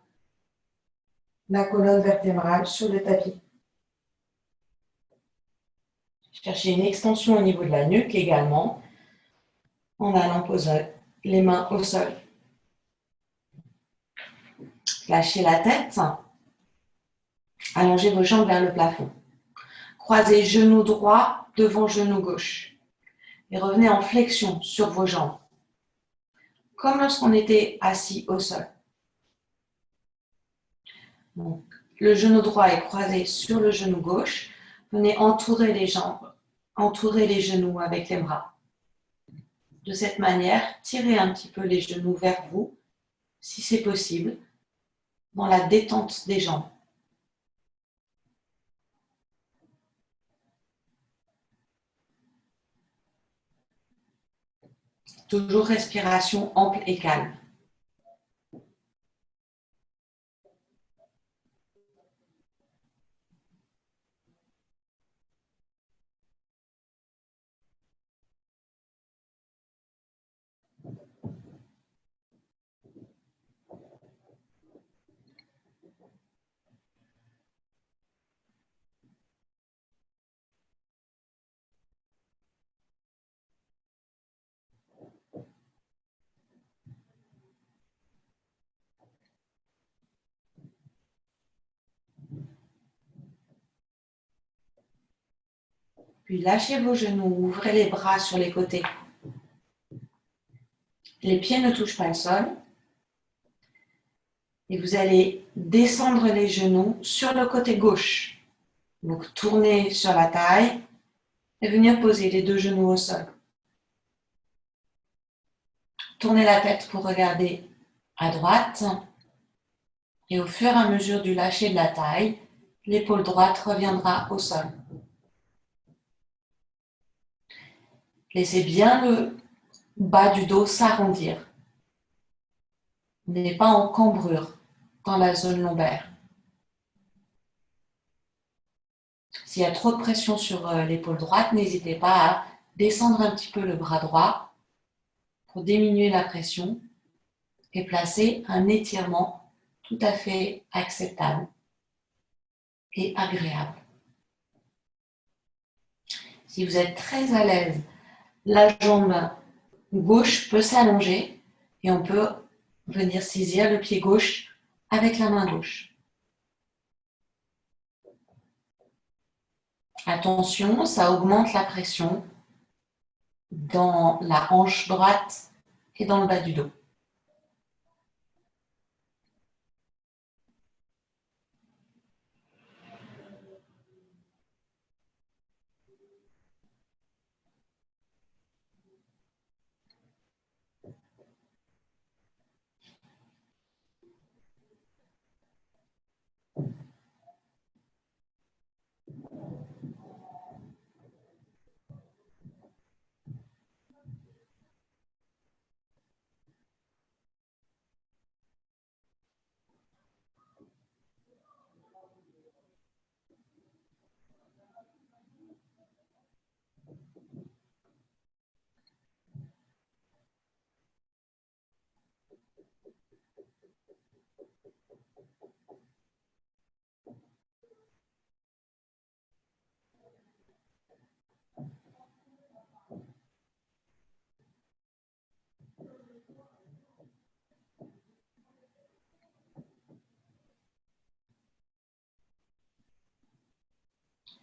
la colonne vertébrale sur le tapis. Cherchez une extension au niveau de la nuque également, en allant poser les mains au sol. Lâchez la tête, allongez vos jambes vers le plafond. Croisez genou droit devant genou gauche et revenez en flexion sur vos jambes, comme lorsqu'on était assis au sol. Donc, le genou droit est croisé sur le genou gauche. Venez entourer les jambes, entourer les genoux avec les bras. De cette manière, tirez un petit peu les genoux vers vous, si c'est possible, dans la détente des jambes. Toujours respiration ample et calme. Puis lâchez vos genoux, ouvrez les bras sur les côtés. Les pieds ne touchent pas le sol. Et vous allez descendre les genoux sur le côté gauche. Donc tournez sur la taille et venir poser les deux genoux au sol. Tournez la tête pour regarder à droite. Et au fur et à mesure du lâcher de la taille, l'épaule droite reviendra au sol. Laissez bien le bas du dos s'arrondir. On n'est pas en cambrure dans la zone lombaire. S'il y a trop de pression sur l'épaule droite, n'hésitez pas à descendre un petit peu le bras droit pour diminuer la pression et placer un étirement tout à fait acceptable et agréable. Si vous êtes très à l'aise, la jambe gauche peut s'allonger et on peut venir saisir le pied gauche avec la main gauche. Attention, ça augmente la pression dans la hanche droite et dans le bas du dos.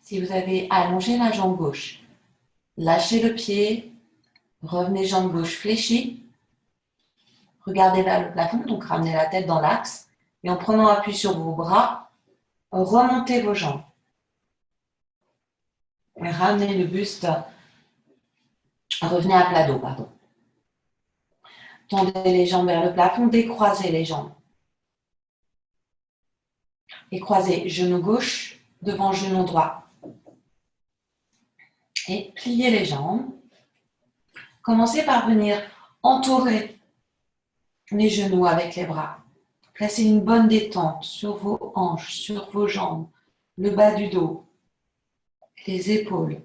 Si vous avez allongé la jambe gauche, lâchez le pied, revenez jambe gauche fléchie, regardez vers le plafond, donc ramenez la tête dans l'axe et en prenant appui sur vos bras, remontez vos jambes. Et ramenez le buste, revenez à plat dos, pardon. Tendez les jambes vers le plafond, décroisez les jambes. Et croisez genou gauche devant genou droit. Et pliez les jambes. Commencez par venir entourer les genoux avec les bras. Placez une bonne détente sur vos hanches, sur vos jambes, le bas du dos, les épaules.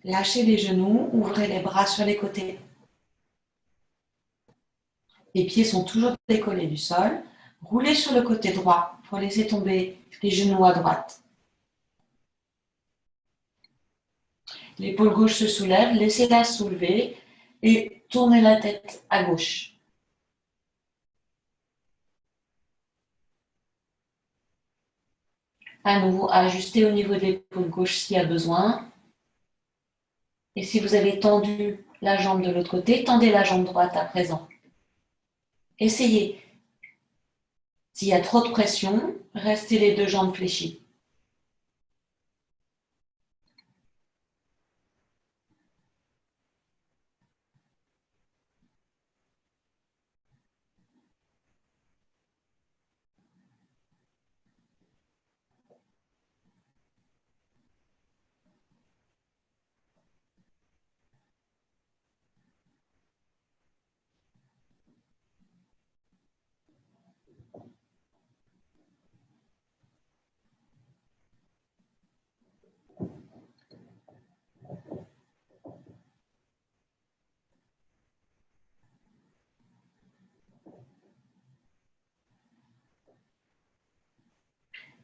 Lâchez les genoux, ouvrez les bras sur les côtés. Les pieds sont toujours décollés du sol. Roulez sur le côté droit pour laisser tomber les genoux à droite. L'épaule gauche se soulève, laissez-la soulever et tournez la tête à gauche. À nouveau, ajustez au niveau de l'épaule gauche s'il y a besoin. Et si vous avez tendu la jambe de l'autre côté, tendez la jambe droite à présent. Essayez. S'il y a trop de pression, restez les deux jambes fléchies.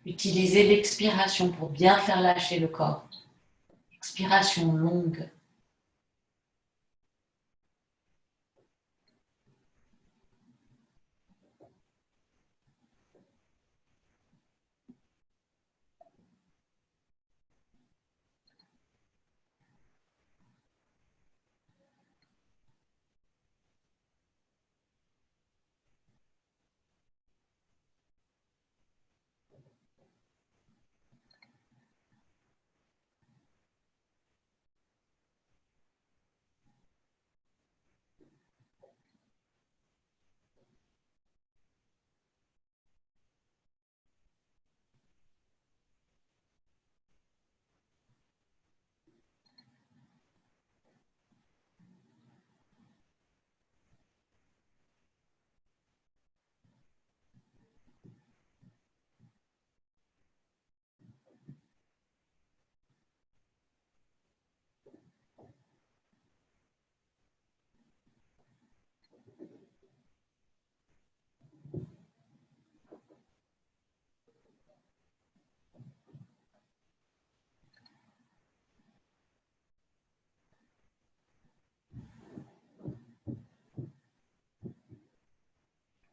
Utilisez l'expiration pour bien faire lâcher le corps. Expiration longue.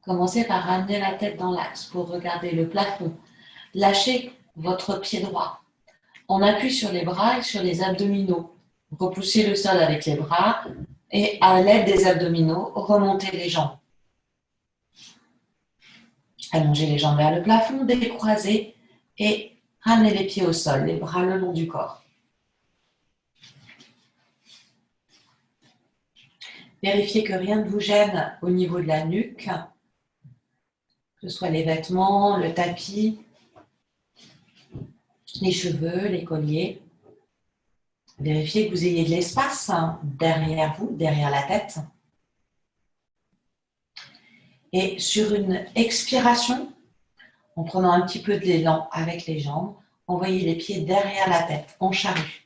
Commencez par ramener la tête dans l'axe pour regarder le plafond. Lâchez votre pied droit. On appuie sur les bras et sur les abdominaux. Repoussez le sol avec les bras et à l'aide des abdominaux, remontez les jambes. Allongez les jambes vers le plafond, décroisez et ramenez les pieds au sol, les bras le long du corps. Vérifiez que rien ne vous gêne au niveau de la nuque, que ce soit les vêtements, le tapis, les cheveux, les colliers. Vérifiez que vous ayez de l'espace derrière vous, derrière la tête. Et sur une expiration, en prenant un petit peu de l'élan avec les jambes, envoyez les pieds derrière la tête, en charrue.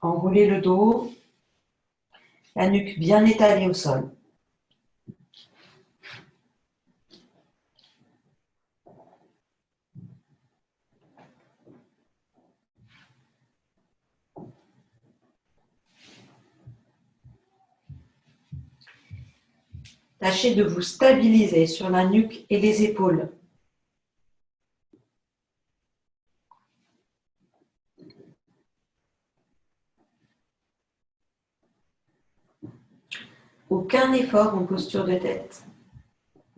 Enroulez le dos, la nuque bien étalée au sol. Tâchez de vous stabiliser sur la nuque et les épaules. Aucun effort en posture de tête.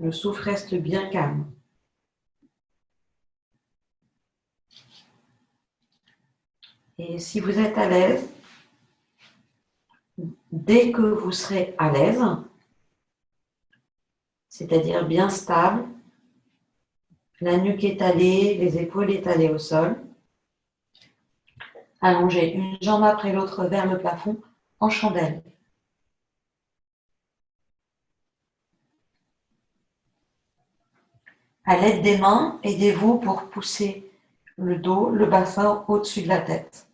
Le souffle reste bien calme. Et si vous êtes à l'aise, dès que vous serez à l'aise, c'est-à-dire bien stable, la nuque étalée, les épaules étalées au sol, allongez une jambe après l'autre vers le plafond en chandelle. À l'aide des mains, aidez-vous pour pousser le dos, le bassin au-dessus de la tête.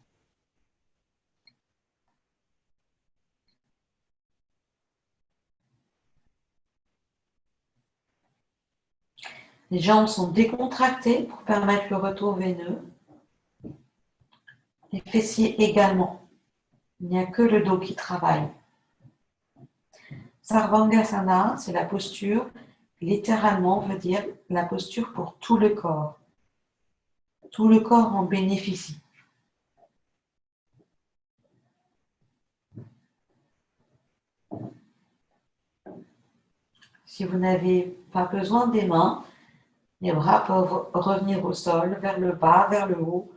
Les jambes sont décontractées pour permettre le retour veineux. Les fessiers également. Il n'y a que le dos qui travaille. Sarvangasana, c'est la posture, littéralement veut dire la posture pour tout le corps. Tout le corps en bénéficie. Si vous n'avez pas besoin des mains, les bras peuvent revenir au sol, vers le bas, vers le haut,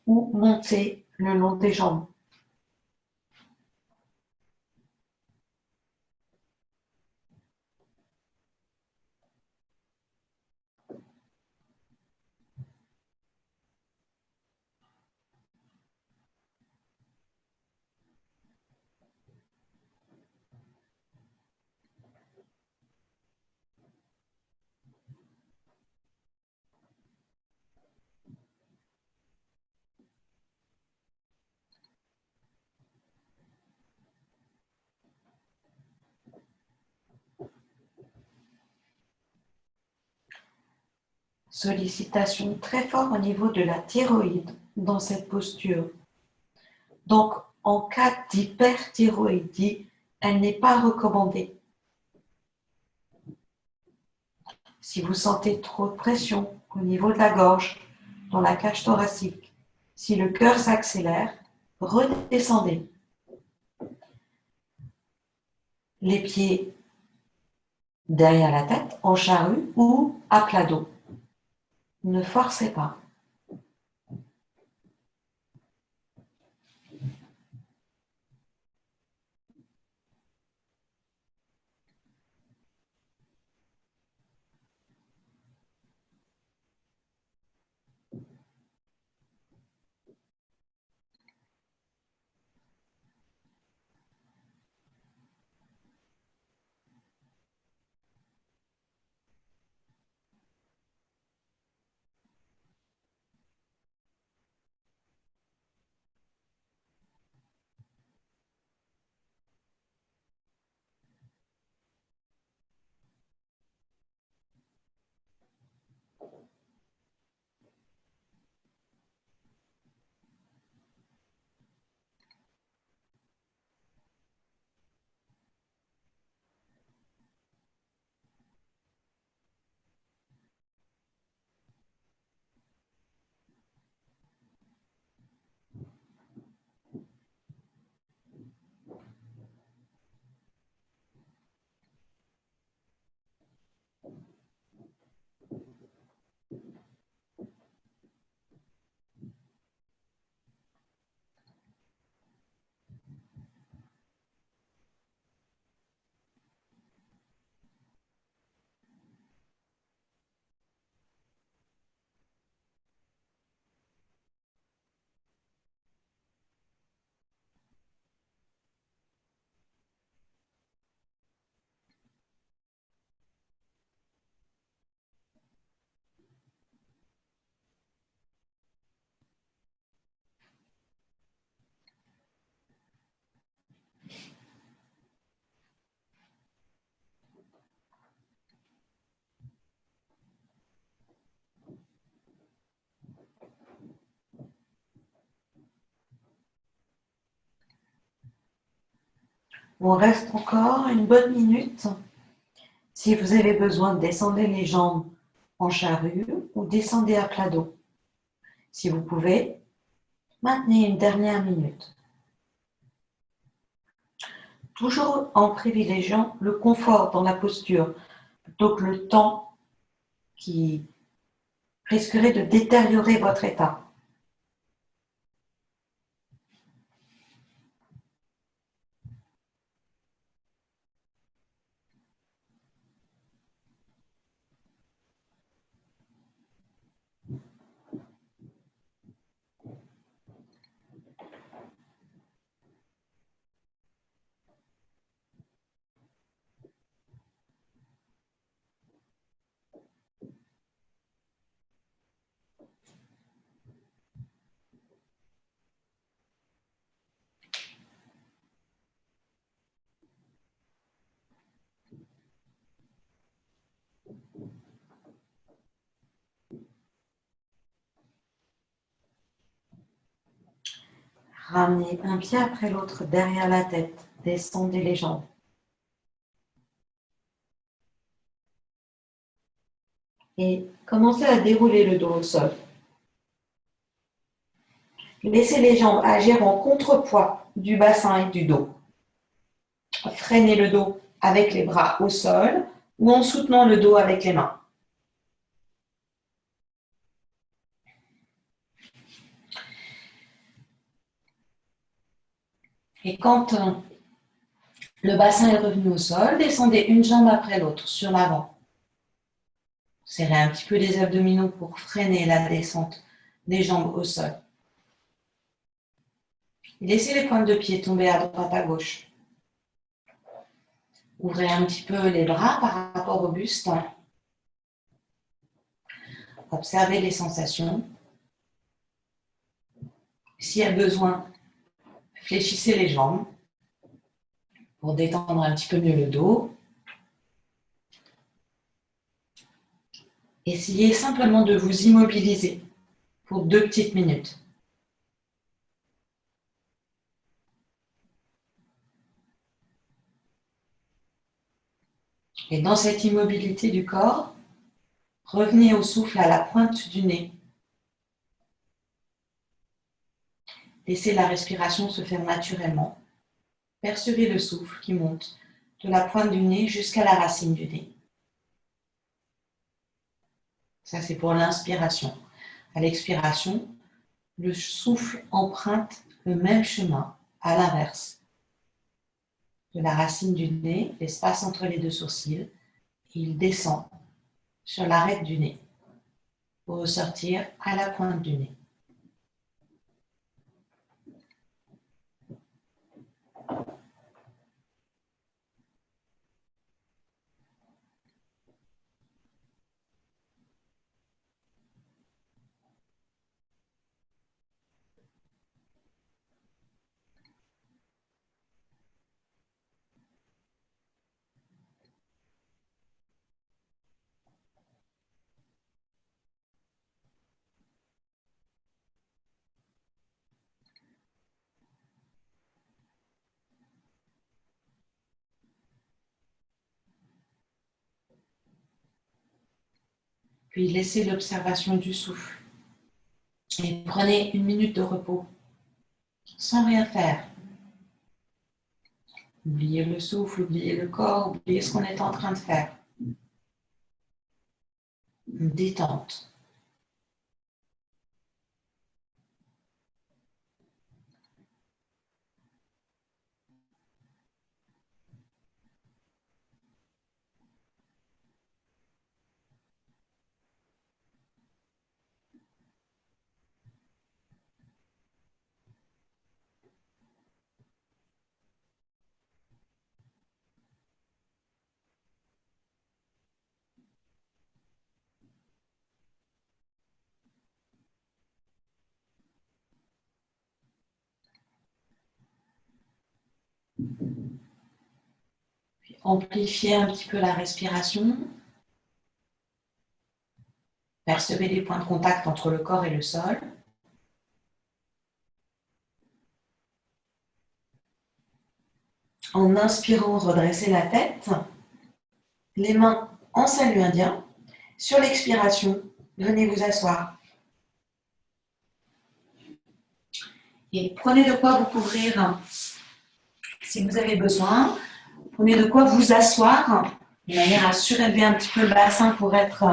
ou monter le long des jambes. sollicitation très forte au niveau de la thyroïde dans cette posture. Donc, en cas d'hyperthyroïdie, elle n'est pas recommandée. Si vous sentez trop de pression au niveau de la gorge, dans la cage thoracique, si le cœur s'accélère, redescendez. Les pieds derrière la tête, en charrue ou à plat dos. Ne forcez pas. On reste encore une bonne minute. Si vous avez besoin, descendez les jambes en charrue ou descendez à plat dos. Si vous pouvez, maintenez une dernière minute. Toujours en privilégiant le confort dans la posture, plutôt que le temps qui risquerait de détériorer votre état. Ramenez un pied après l'autre derrière la tête. Descendez les jambes. Et commencez à dérouler le dos au sol. Laissez les jambes agir en contrepoids du bassin et du dos. Freinez le dos avec les bras au sol ou en soutenant le dos avec les mains. Et quand le bassin est revenu au sol, descendez une jambe après l'autre sur l'avant. Serrez un petit peu les abdominaux pour freiner la descente des jambes au sol. Et laissez les pointes de pied tomber à droite, à gauche. Ouvrez un petit peu les bras par rapport au buste. Observez les sensations. S'il y a besoin, fléchissez les jambes pour détendre un petit peu mieux le dos. Essayez simplement de vous immobiliser pour 2 petites minutes. Et dans cette immobilité du corps, revenez au souffle à la pointe du nez. Laissez la respiration se faire naturellement. Percevez le souffle qui monte de la pointe du nez jusqu'à la racine du nez. Ça, c'est pour l'inspiration. À l'expiration, le souffle emprunte le même chemin à l'inverse. De la racine du nez, l'espace entre les deux sourcils, il descend sur l'arête du nez pour ressortir à la pointe du nez. Puis laissez l'observation du souffle. Et prenez 1 minute de repos, sans rien faire. Oubliez le souffle, oubliez le corps, oubliez ce qu'on est en train de faire. Une détente. Puis amplifiez un petit peu la respiration. Percevez les points de contact entre le corps et le sol. En inspirant, redressez la tête. Les mains en salut indien. Sur l'expiration, venez vous asseoir. Et prenez de quoi vous couvrir si vous avez besoin. Prenez de quoi vous asseoir de manière à surélever un petit peu le bassin pour être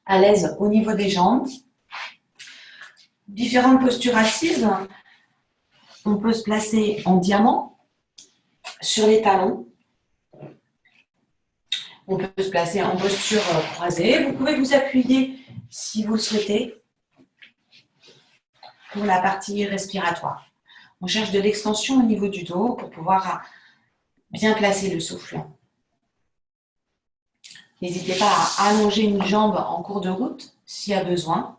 à l'aise au niveau des jambes. Différentes postures assises. On peut se placer en diamant sur les talons. On peut se placer en posture croisée. Vous pouvez vous appuyer si vous le souhaitez pour la partie respiratoire. On cherche de l'extension au niveau du dos pour pouvoir bien placer le souffle. N'hésitez pas à allonger une jambe en cours de route s'il y a besoin.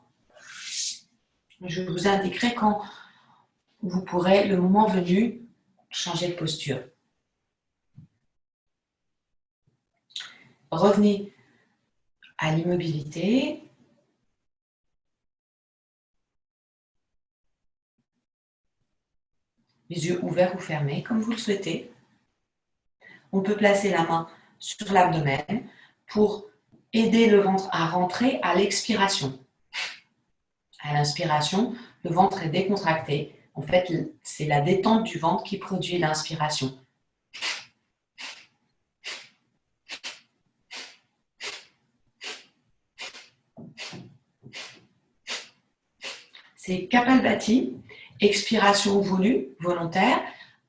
Je vous indiquerai quand vous pourrez, le moment venu, changer de posture. Revenez à l'immobilité. Les yeux ouverts ou fermés, comme vous le souhaitez. On peut placer la main sur l'abdomen pour aider le ventre à rentrer à l'expiration. À l'inspiration, le ventre est décontracté. En fait, c'est la détente du ventre qui produit l'inspiration. C'est Kapalbhati, expiration voulue, volontaire,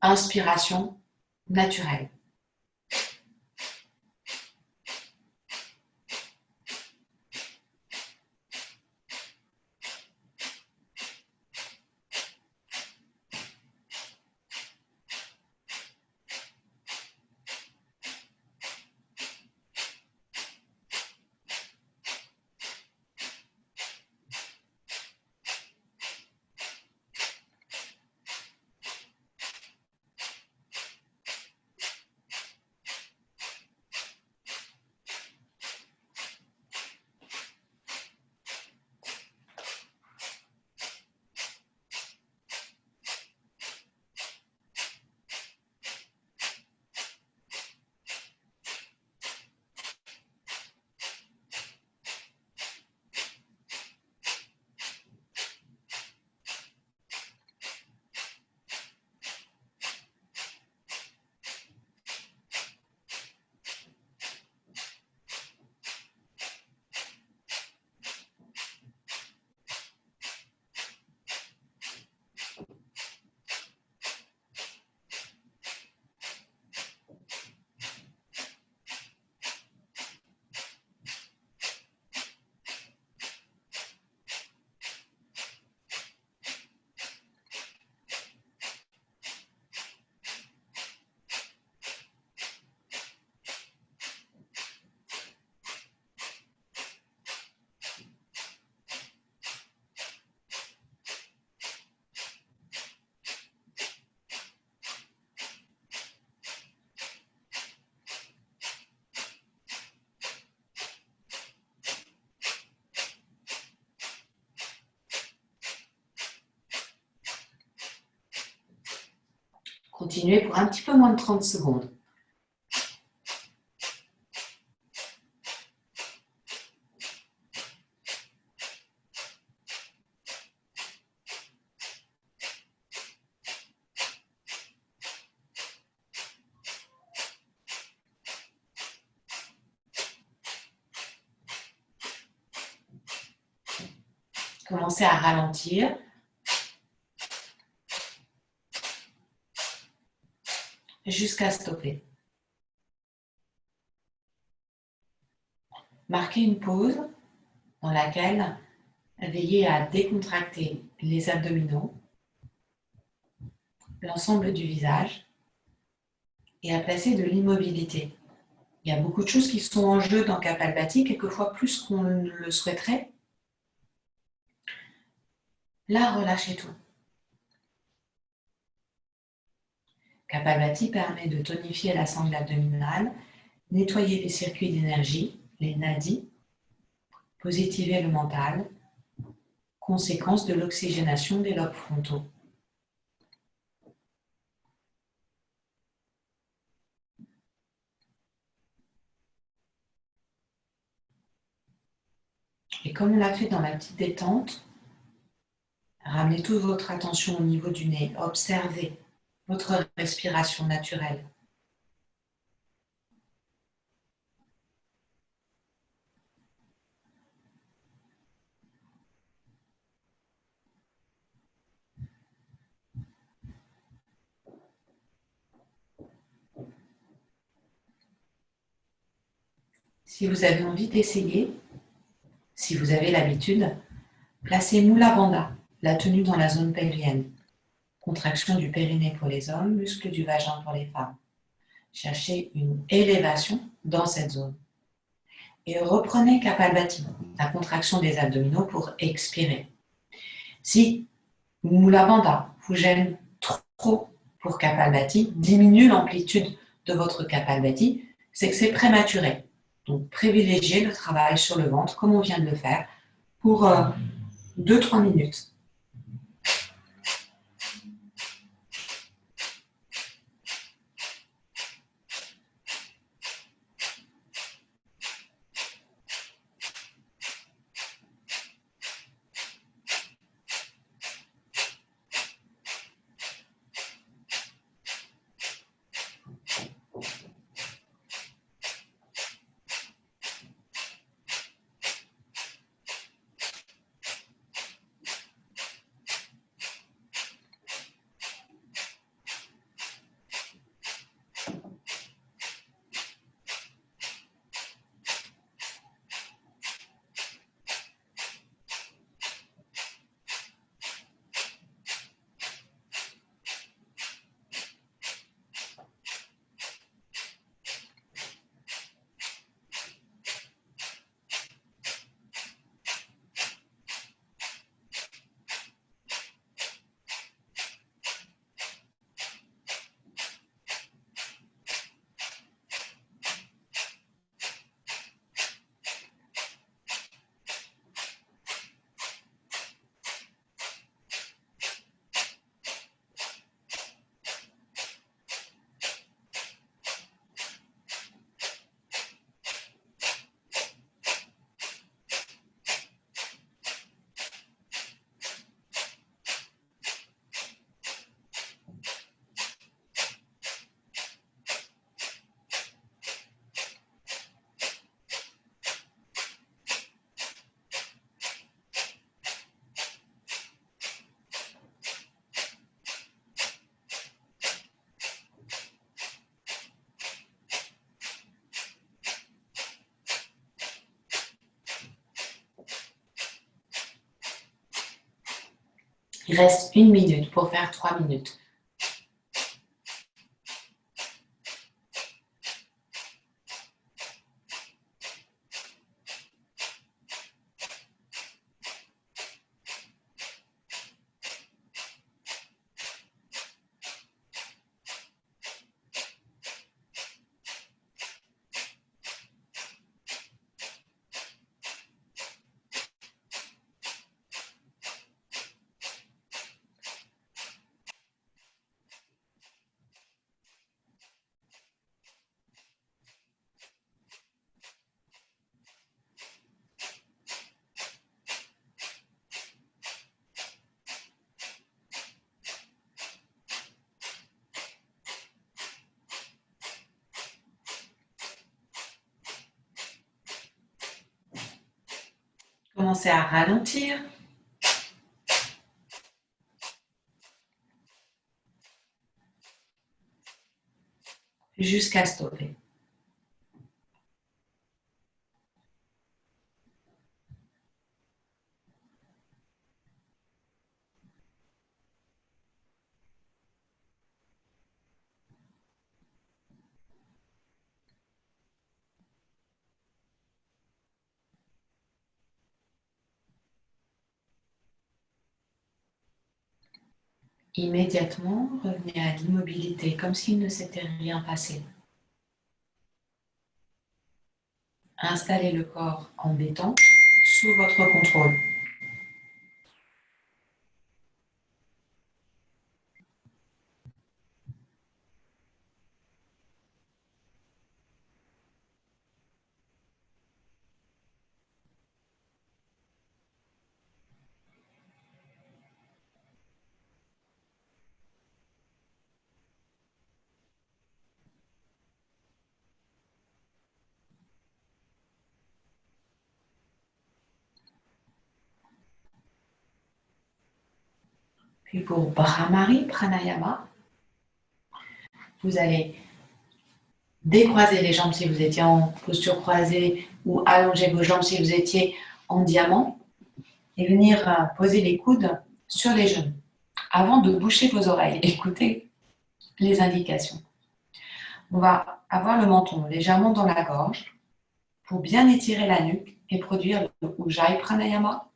inspiration naturelle. Continuez pour un petit peu moins de 30 secondes. Commencez à ralentir jusqu'à stopper. Marquez une pause dans laquelle veillez à décontracter les abdominaux, l'ensemble du visage et à placer de l'immobilité. Il y a beaucoup de choses qui sont en jeu dans Kapalbhati, quelquefois plus qu'on le souhaiterait. Là, relâchez tout. Kapalbhati permet de tonifier la sangle abdominale, nettoyer les circuits d'énergie, les nadis, positiver le mental, conséquence de l'oxygénation des lobes frontaux. Et comme on l'a fait dans la petite détente, ramenez toute votre attention au niveau du nez, observez votre respiration naturelle. Si vous avez envie d'essayer, si vous avez l'habitude, placez Mula Bandha, la tenue dans la zone pelvienne. Contraction du périnée pour les hommes, muscle du vagin pour les femmes. Cherchez une élévation dans cette zone. Et reprenez Kapalbhati, la contraction des abdominaux pour expirer. Si Mula Bandha vous gêne trop pour Kapalbhati, diminue l'amplitude de votre Kapalbhati, c'est que c'est prématuré. Donc privilégiez le travail sur le ventre comme on vient de le faire pour 2-3 minutes. Il reste 1 minute pour faire 3 minutes. commencer à ralentir jusqu'à stopper. Immédiatement, revenez à l'immobilité, comme s'il ne s'était rien passé. Installez le corps en détente sous votre contrôle. Puis pour Bhramari Pranayama, vous allez décroiser les jambes si vous étiez en posture croisée ou allonger vos jambes si vous étiez en diamant et venir poser les coudes sur les genoux avant de boucher vos oreilles. Écoutez les indications. On va avoir le menton légèrement dans la gorge pour bien étirer la nuque et produire le Ujjayi Pranayama.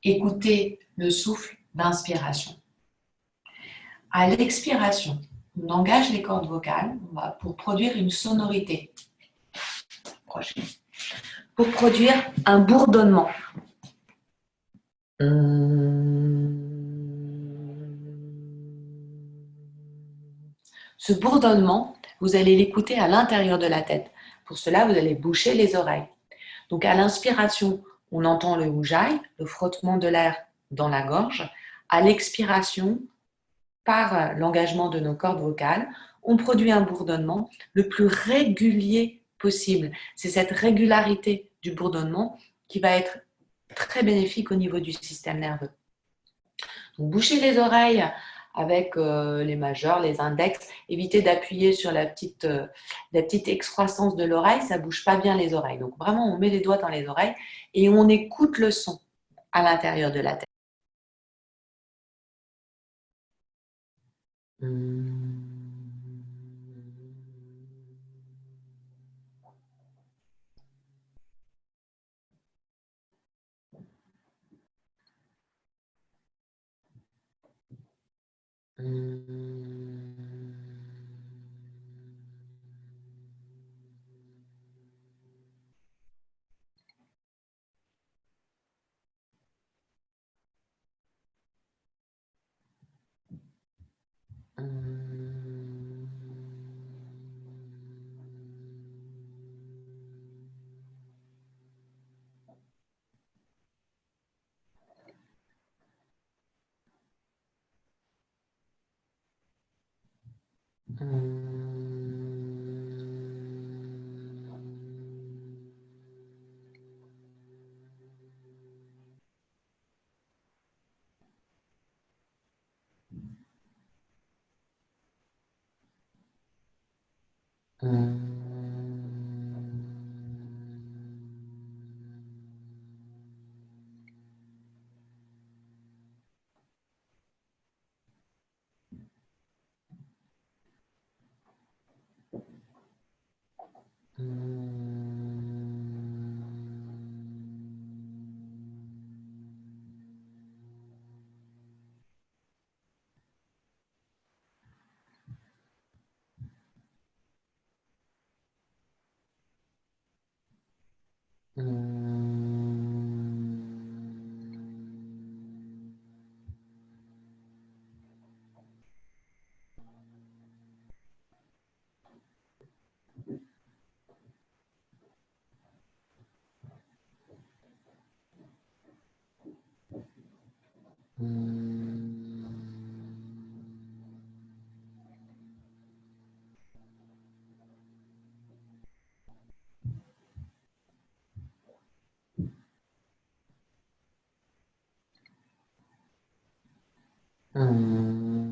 Écoutez le souffle d'inspiration. À l'expiration, on engage les cordes vocales pour produire une sonorité. Pour produire un bourdonnement. Ce bourdonnement, vous allez l'écouter à l'intérieur de la tête. Pour cela, vous allez boucher les oreilles. Donc à l'inspiration, on entend le Ujjayi, le frottement de l'air dans la gorge. À l'expiration, par l'engagement de nos cordes vocales, on produit un bourdonnement le plus régulier possible. C'est cette régularité du bourdonnement qui va être très bénéfique au niveau du système nerveux. Donc, bouchez les oreilles avec les majeurs, les index. Évitez d'appuyer sur la petite excroissance de l'oreille, ça ne bouge pas bien les oreilles. Donc vraiment, on met les doigts dans les oreilles et on écoute le son à l'intérieur de la tête. Une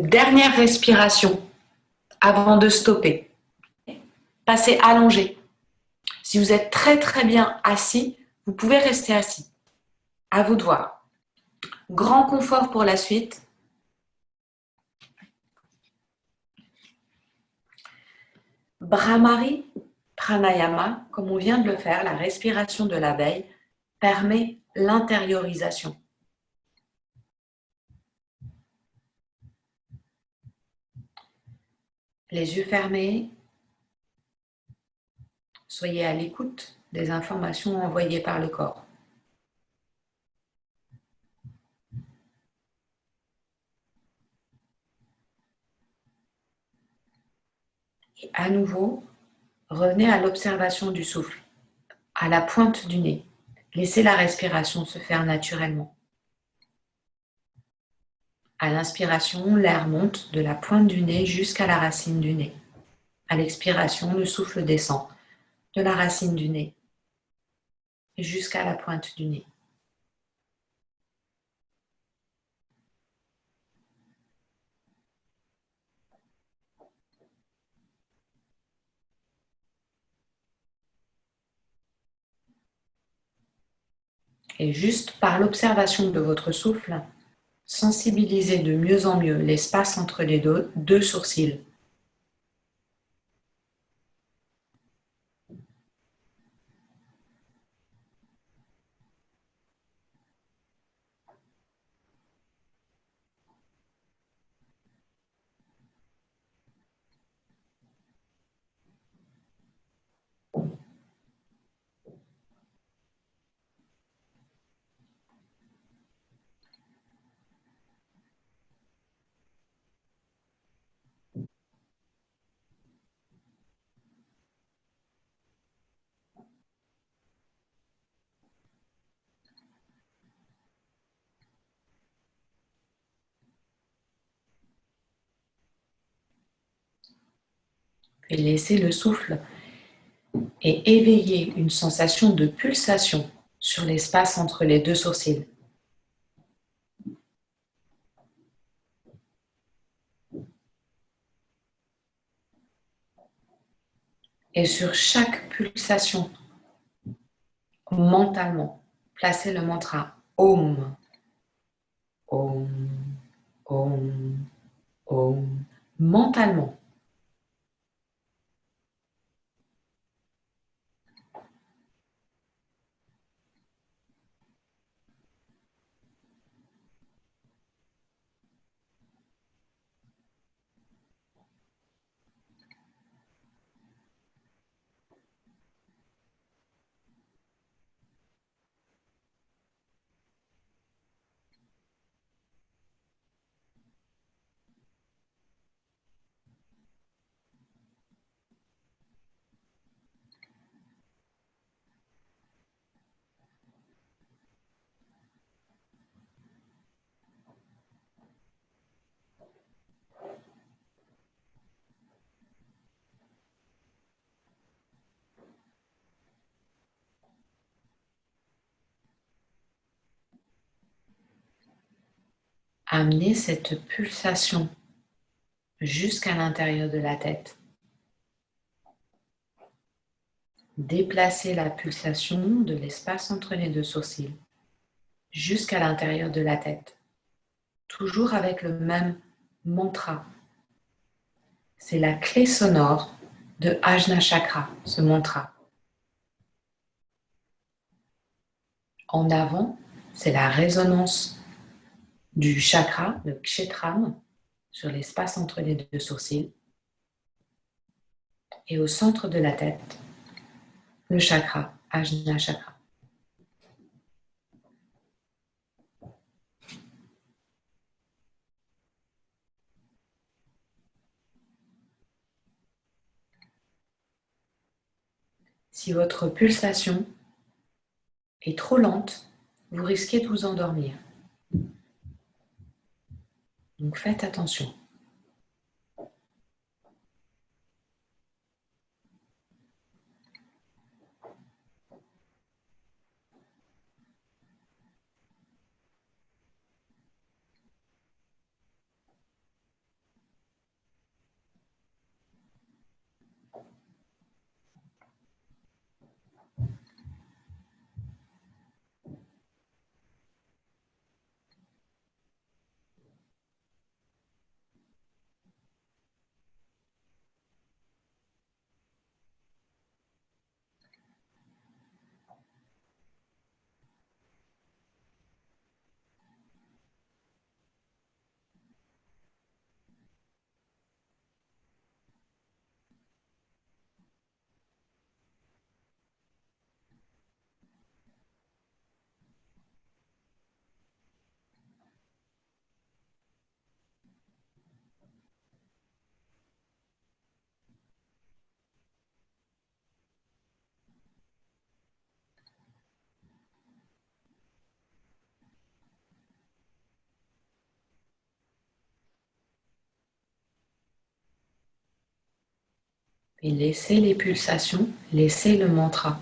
dernière respiration avant de stopper. Passez allongé. Si vous êtes très très bien assis, vous pouvez rester assis. À vous de voir. Grand confort pour la suite. Bhramari Pranayama, comme on vient de le faire, la respiration de la veille, permet l'intériorisation. Les yeux fermés, soyez à l'écoute des informations envoyées par le corps. Et à nouveau, revenez à l'observation du souffle, à la pointe du nez. Laissez la respiration se faire naturellement. À l'inspiration, l'air monte de la pointe du nez jusqu'à la racine du nez. À l'expiration, le souffle descend de la racine du nez jusqu'à la pointe du nez. Et juste par l'observation de votre souffle, sensibilisez de mieux en mieux l'espace entre les deux sourcils. Et laissez le souffle et éveiller une sensation de pulsation sur l'espace entre les deux sourcils. Et sur chaque pulsation, mentalement, placez le mantra Om, Om, Om, Om, mentalement. Amenez cette pulsation jusqu'à l'intérieur de la tête. Déplacez la pulsation de l'espace entre les deux sourcils jusqu'à l'intérieur de la tête. Toujours avec le même mantra. C'est la clé sonore de Ajna Chakra, ce mantra. En avant, c'est la résonance du chakra, le kshetram, sur l'espace entre les deux sourcils. Et au centre de la tête, le chakra, Ajna Chakra. Si votre pulsation est trop lente, vous risquez de vous endormir. Donc faites attention. Et laissez les pulsations, laissez le mantra.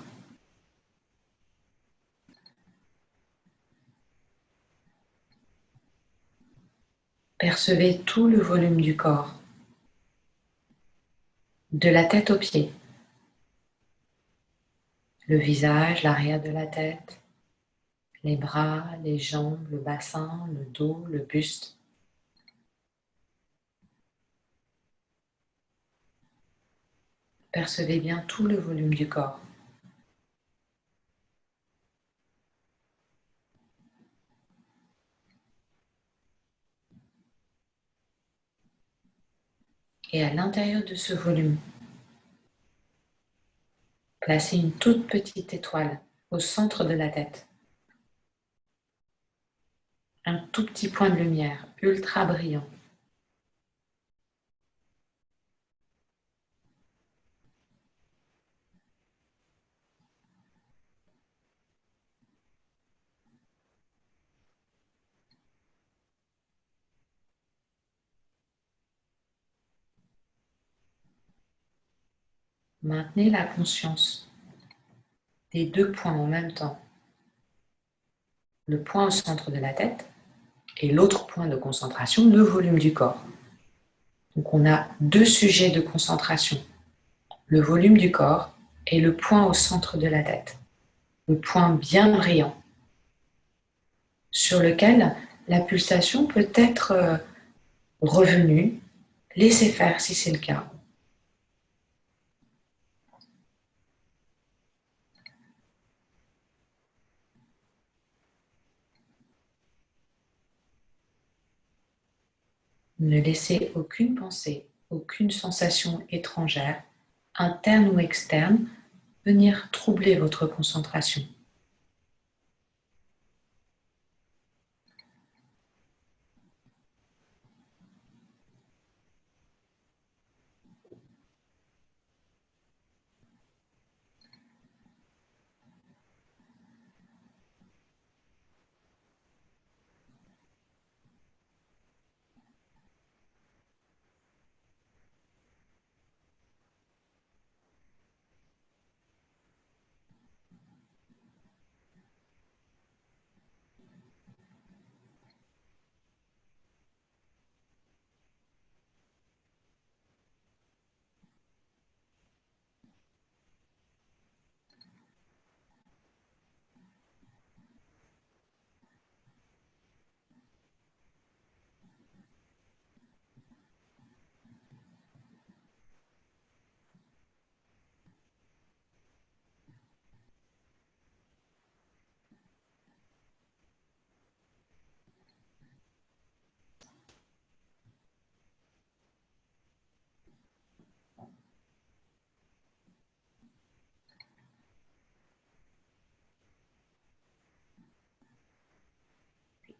Percevez tout le volume du corps, de la tête aux pieds, le visage, l'arrière de la tête, les bras, les jambes, le bassin, le dos, le buste. Percevez bien tout le volume du corps. Et à l'intérieur de ce volume, placez une toute petite étoile au centre de la tête. Un tout petit point de lumière, ultra brillant. Maintenez la conscience des deux points en même temps. Le point au centre de la tête et l'autre point de concentration, le volume du corps. Donc on a deux sujets de concentration, le volume du corps et le point au centre de la tête, le point bien brillant, sur lequel la pulsation peut être revenue. Laissez faire si c'est le cas. Ne laissez aucune pensée, aucune sensation étrangère, interne ou externe, venir troubler votre concentration.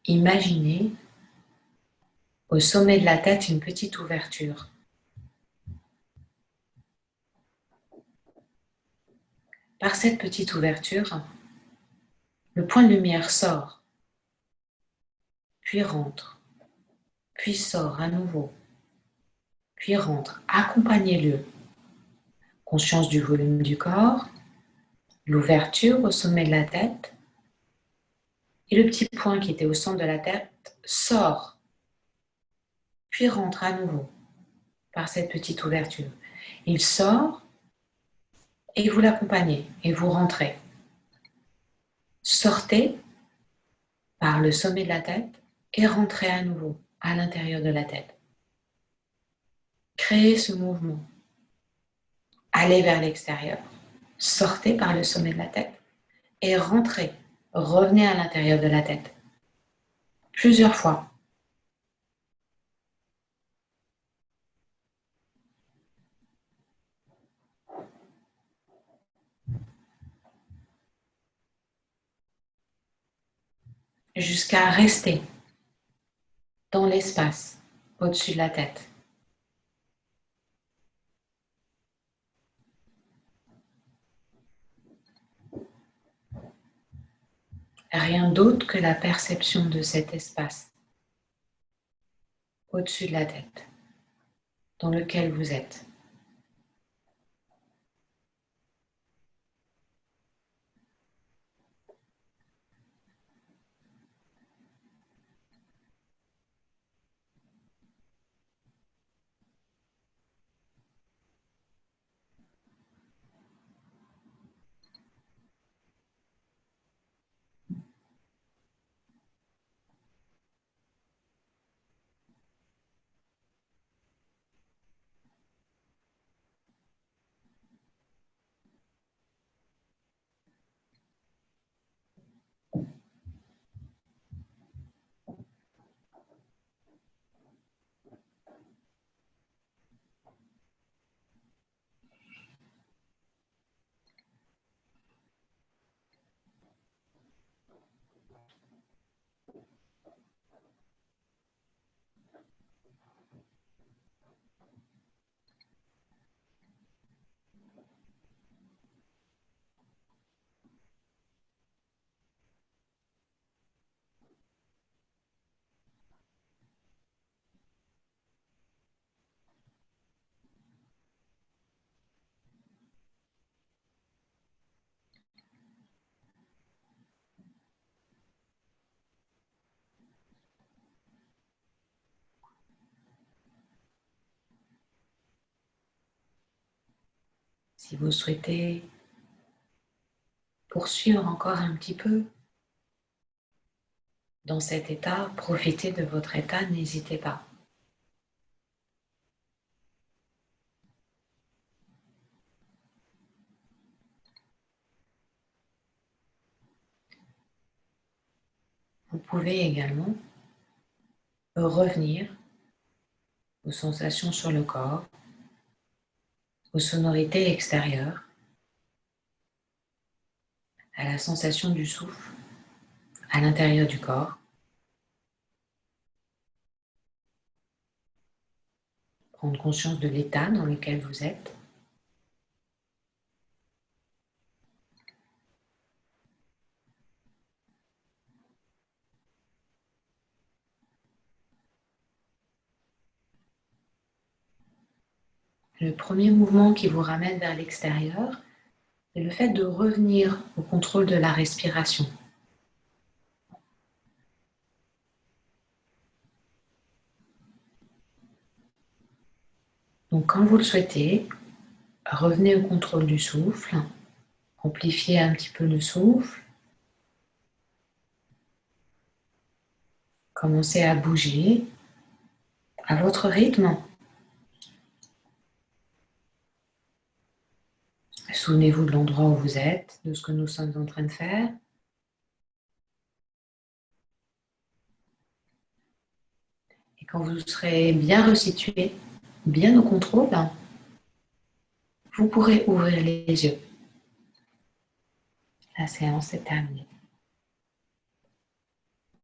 Imaginez au sommet de la tête une petite ouverture. Par cette petite ouverture, le point de lumière sort, puis rentre, puis sort à nouveau, puis rentre. Accompagnez-le. Conscience du volume du corps, l'ouverture au sommet de la tête, et le petit point qui était au centre de la tête sort, puis rentre à nouveau par cette petite ouverture. Il sort et vous l'accompagnez et vous rentrez. Sortez par le sommet de la tête et rentrez à nouveau à l'intérieur de la tête. Créez ce mouvement. Allez vers l'extérieur. Sortez par le sommet de la tête et rentrez. Revenez à l'intérieur de la tête. Plusieurs fois. Jusqu'à rester dans l'espace au-dessus de la tête. Rien d'autre que la perception de cet espace au-dessus de la tête dans lequel vous êtes. Si vous souhaitez poursuivre encore un petit peu dans cet état, profitez de votre état, n'hésitez pas. Vous pouvez également revenir aux sensations sur le corps, aux sonorités extérieures, à la sensation du souffle à l'intérieur du corps. Prendre conscience de l'état dans lequel vous êtes. Le premier mouvement qui vous ramène vers l'extérieur, c'est le fait de revenir au contrôle de la respiration. Donc quand vous le souhaitez, revenez au contrôle du souffle, amplifiez un petit peu le souffle, commencez à bouger à votre rythme. Souvenez-vous de l'endroit où vous êtes, de ce que nous sommes en train de faire. Et quand vous serez bien resitué, bien au contrôle, vous pourrez ouvrir les yeux. La séance est terminée.